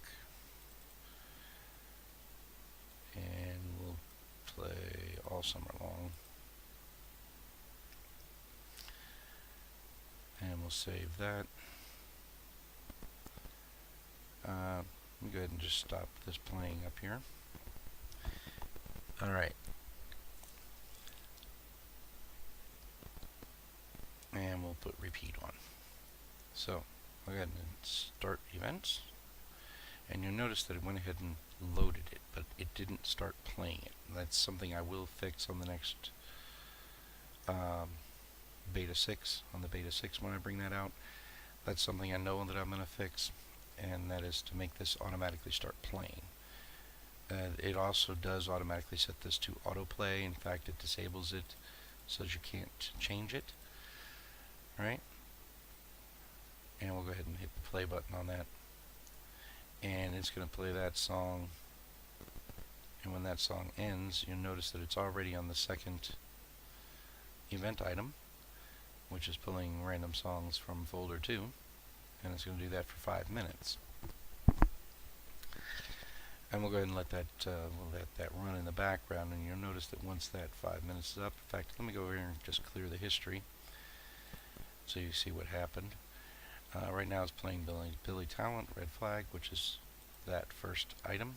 and we'll play All Summer Long. And we'll save that. Let me go ahead and just stop this playing up here. Alright. And we'll put repeat on. So, go ahead and start events. And you'll notice that it went ahead and loaded it, but it didn't start playing it. That's something I will fix on the next beta 6, on the beta 6 when I bring that out. That's something I know that I'm going to fix, and that is to make this automatically start playing. It also does automatically set this to autoplay. In fact, it disables it so that you can't change it. Right? And we'll go ahead and hit the play button on that. And it's going to play that song. And when that song ends, you'll notice that it's already on the second event item, which is pulling random songs from folder 2. And it's going to do that for 5 minutes. And we'll go ahead and let that run in the background, and you'll notice that once that 5 minutes is up, in fact, let me go over here and just clear the history so you see what happened. Right now it's playing Billy Talent, Red Flag, which is that first item.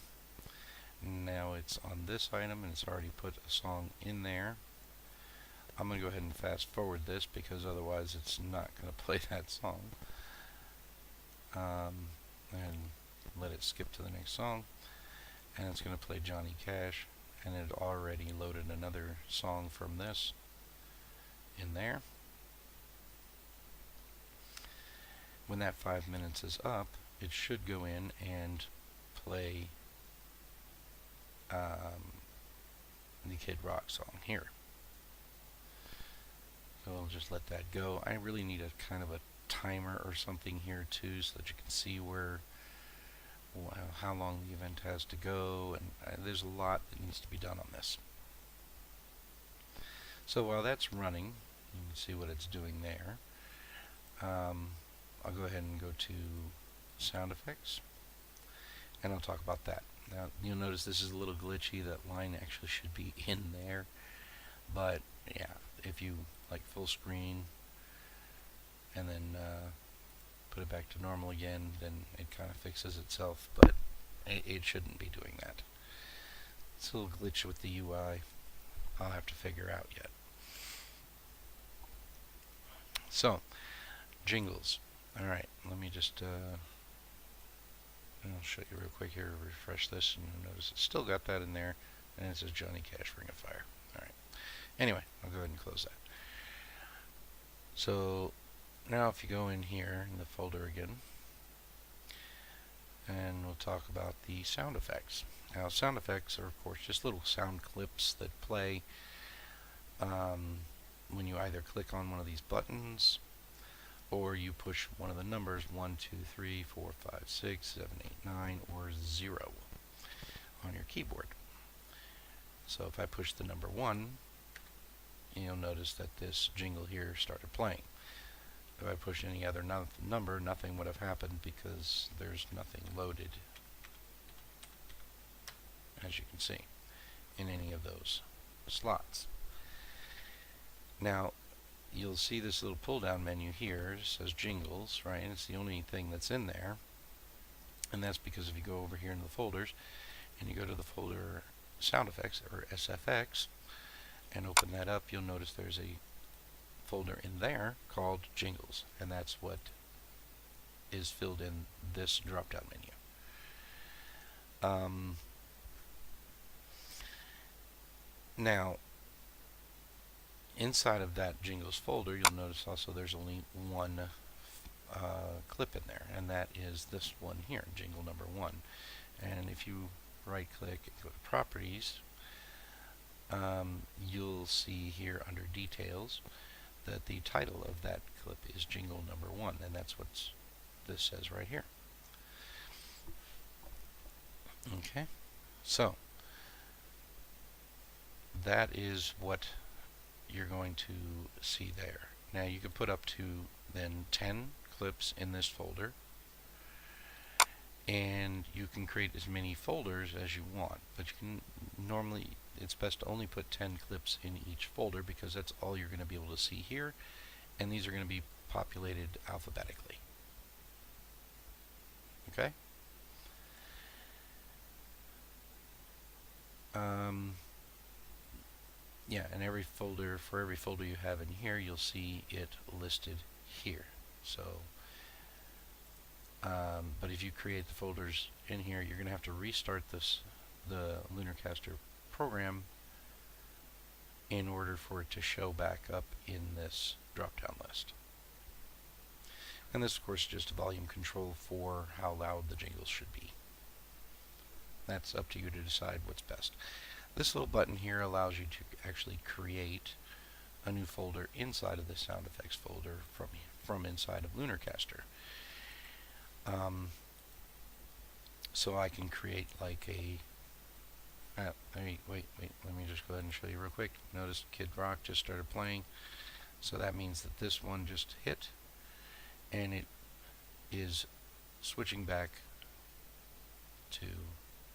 Now it's on this item, and it's already put a song in there. I'm going to go ahead and fast forward this because otherwise it's not going to play that song. And let it skip to the next song. And it's going to play Johnny Cash, and it already loaded another song from this in there. When that 5 minutes is up, it should go in and play the Kid Rock song here. So I'll just let that go. I really need a kind of a timer or something here too, so that you can see how long the event has to go, and there's a lot that needs to be done on this. So while that's running, you can see what it's doing there. I'll go ahead and go to sound effects, and I'll talk about that. Now you'll notice this is a little glitchy. That line actually should be in there, but yeah, if you like full screen and then put it back to normal again, then it kind of fixes itself, but it shouldn't be doing that. It's a little glitch with the UI I'll have to figure out yet. So, jingles. Alright, let me just I'll show you real quick here, refresh this, and you'll notice it's still got that in there, and it says Johnny Cash, Ring of Fire. Alright, anyway, I'll go ahead and close that. So, now if you go in here in the folder again, and we'll talk about the sound effects. Now, sound effects are, of course, just little sound clips that play when you either click on one of these buttons or you push one of the numbers 1, 2, 3, 4, 5, 6, 7, 8, 9, or 0 on your keyboard. So if I push the number 1, you'll notice that this jingle here started playing. If I push any other number, nothing would have happened because there's nothing loaded, as you can see, in any of those slots. Now, you'll see this little pull-down menu here. It says jingles, right? And it's the only thing that's in there. And that's because if you go over here into the folders and you go to the folder sound effects, or SFX, and open that up, you'll notice there's a folder in there called jingles, and that's what is filled in this drop-down menu. Now, inside of that jingles folder, you'll notice also there's only one clip in there, and that is this one here, jingle number 1. And if you right click and go to properties, you'll see here under details that the title of that clip is jingle number 1, and that's what this says right here. Okay, so that is what you're going to see there. Now you can put up to then 10 clips in this folder, and you can create as many folders as you want, but you can normally, it's best to only put 10 clips in each folder because that's all you're going to be able to see here, and these are going to be populated alphabetically. Okay? Yeah, and every folder, for every folder you have in here, you'll see it listed here. So, but if you create the folders in here, you're going to have to restart the LunarCaster program in order for it to show back up in this drop-down list. And this, of course, is just a volume control for how loud the jingles should be. That's up to you to decide what's best. This little button here allows you to actually create a new folder inside of the sound effects folder from inside of LunarCaster. So I can create like a let me just go ahead and show you real quick. Notice Kid Rock just started playing, so that means that this one just hit, and it is switching back to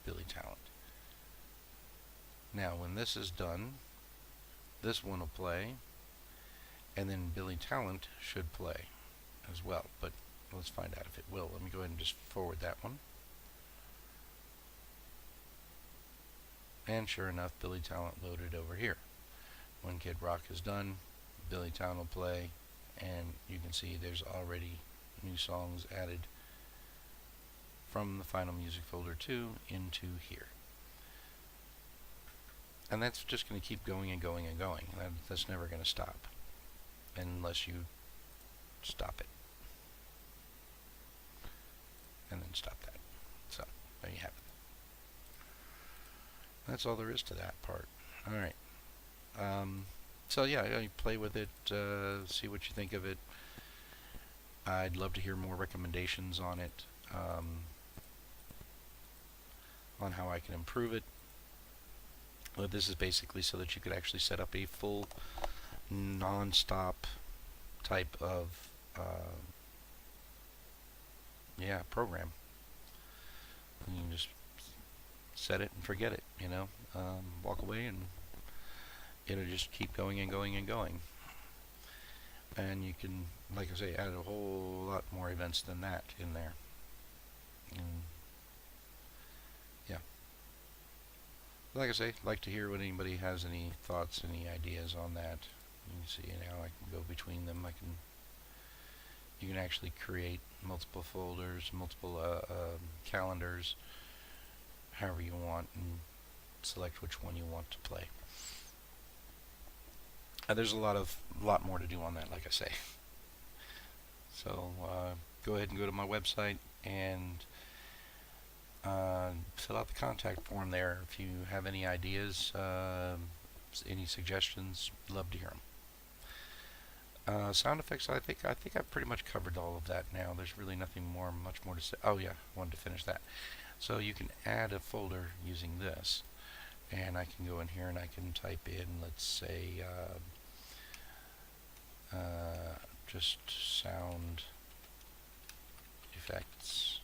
Billy Talent. Now when this is done, this one will play, and then Billy Talent should play as well, but let's find out if it will. Let me go ahead and just forward that one. And sure enough, Billy Talent loaded over here. When Kid Rock is done, Billy Talent will play, and you can see there's already new songs added from the final music folder 2 into here. And that's just going to keep going and going and going. That's never going to stop unless you stop it. And then stop that. So, there you have it. That's all there is to that part. Alright. So yeah, you play with it, see what you think of it. I'd love to hear more recommendations on it, on how I can improve it. But this is basically so that you could actually set up a full non-stop type of program. And you can just set it and forget it, you know, walk away and it'll just keep going and going and going. And you can, like I say, add a whole lot more events than that in there. And yeah. Like I say, like to hear what anybody has, any thoughts, any ideas on that. You can see how I can go between them. You can actually create multiple folders, multiple calendars, however you want, and select which one you want to play. There's a lot more to do on that, like I say. So go ahead and go to my website and Fill out the contact form there if you have any ideas, any suggestions. Love to hear them. Sound effects. I think I've pretty much covered all of that now. There's really nothing much more to say. Oh yeah, I wanted to finish that. So you can add a folder using this, and I can go in here and I can type in, let's say, just sound effects,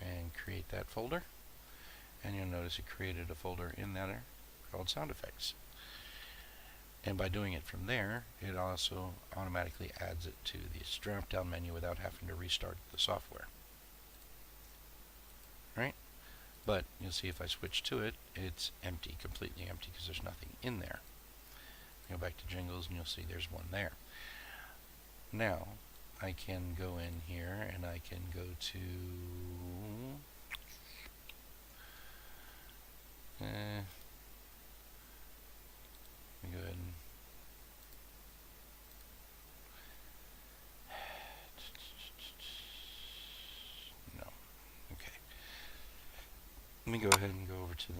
and create that folder. And you'll notice it created a folder in there called sound effects. And by doing it from there, it also automatically adds it to this drop-down menu without having to restart the software. Right? But you'll see if I switch to it, it's empty, completely empty, because there's nothing in there. Go back to jingles and you'll see there's one there. Now, I can go in here and I can go to let me go ahead and no. Okay. Let me go ahead and go over to the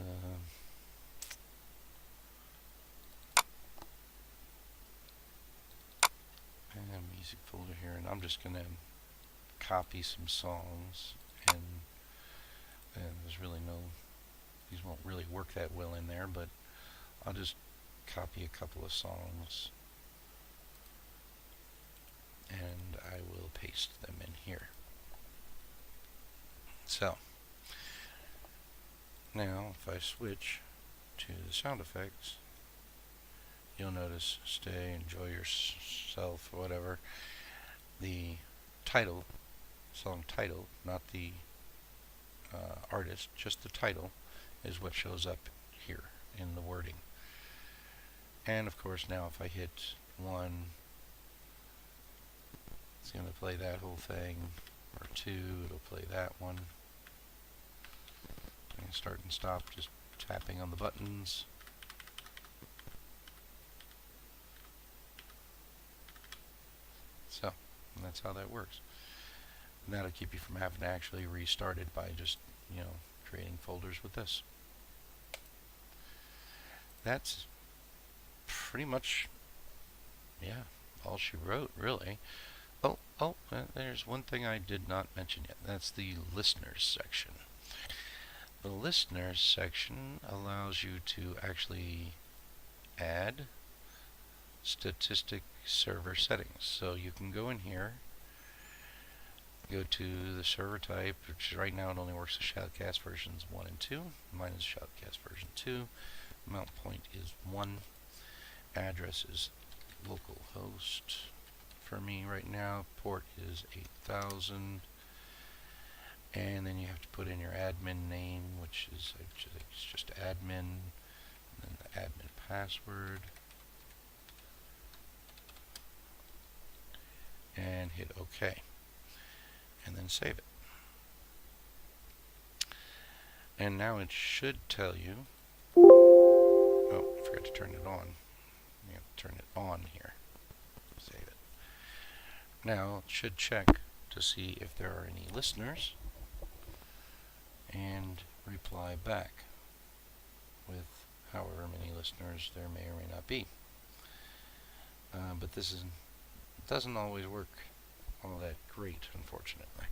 music folder here, and I'm just going to copy some songs, and there's really no, these won't really work that well in there, but I'll just copy a couple of songs and I will paste them in here. So now if I switch to the sound effects, you'll notice stay, enjoy yourself, or whatever. The title, song title, not the artist, just the title, is what shows up here in the wording. And of course now if I hit 1, it's going to play that whole thing, or 2, it'll play that one. I can start and stop just tapping on the buttons. So that's how that works. And that'll keep you from having to actually restart it by just, creating folders with this. That's pretty much, all she wrote, really. Oh, there's one thing I did not mention yet. That's the listeners section. The listeners section allows you to actually add statistic server settings. So you can go in here, go to the server type, which right now it only works with Shoutcast versions 1 and 2. Mine is Shoutcast version 2. Mount point is 1. Address is localhost for me right now. Port is 8000. And then you have to put in your admin name, which is just admin, and then the admin password. And hit OK. And then save it. And now it should tell you, oh, I forgot to turn it on. You have to turn it on here. Save it. Now it should check to see if there are any listeners and reply back with however many listeners there may or may not be. But this doesn't always work all that great, unfortunately.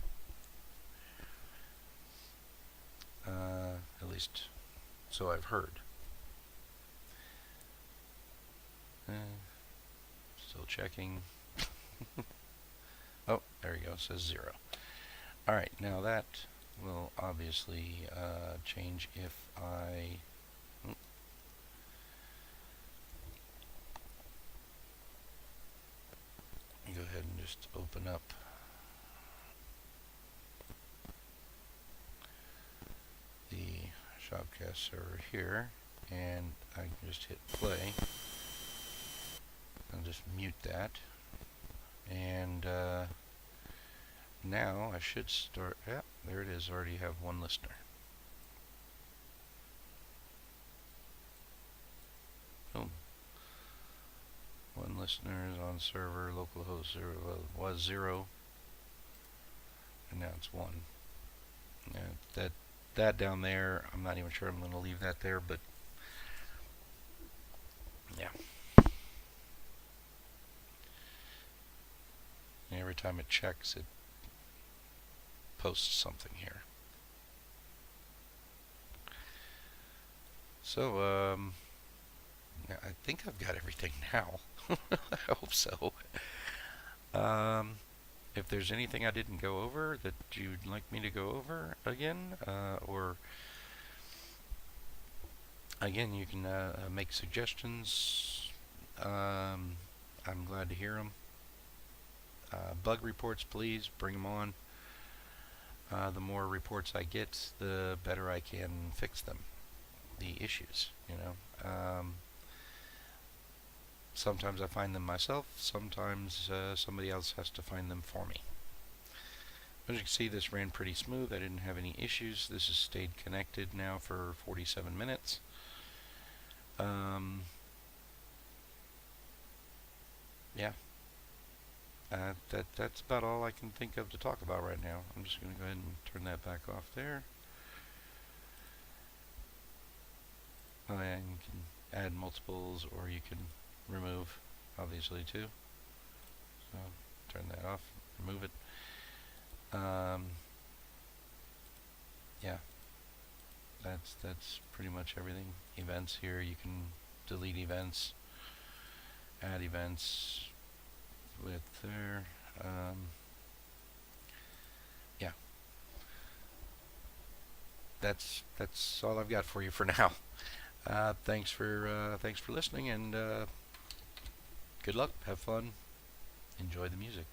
At least so I've heard. Still checking. Oh, there you go. It says 0. Alright, now that will obviously change if I go ahead and just open up the Shoutcast server here, and I can just hit play and just mute that, and now I should start. Yeah, there it is. Already have 1 listener. Boom. 1 listener is on server. Localhost 0 was 0, and now it's 1. That down there, I'm not even sure I'm going to leave that there, but yeah. And every time it checks, it posts something here. So, I think I've got everything now. I hope so. Um, if there's anything I didn't go over that you'd like me to go over again, or again, you can make suggestions. I'm glad to hear them. Bug reports, please bring them on. The more reports I get, the better I can fix them, the issues, you know. Sometimes I find them myself, sometimes somebody else has to find them for me. As you can see, this ran pretty smooth. I didn't have any issues. This has stayed connected now for 47 minutes. Yeah. That's about all I can think of to talk about right now. I'm just going to go ahead and turn that back off there. And you can add multiples, or you can remove, obviously, too. So turn that off, remove it. Yeah, that's pretty much everything. Events here, you can delete events, add events with there. Yeah, that's all I've got for you for now. Thanks for listening, and good luck. Have fun. Enjoy the music.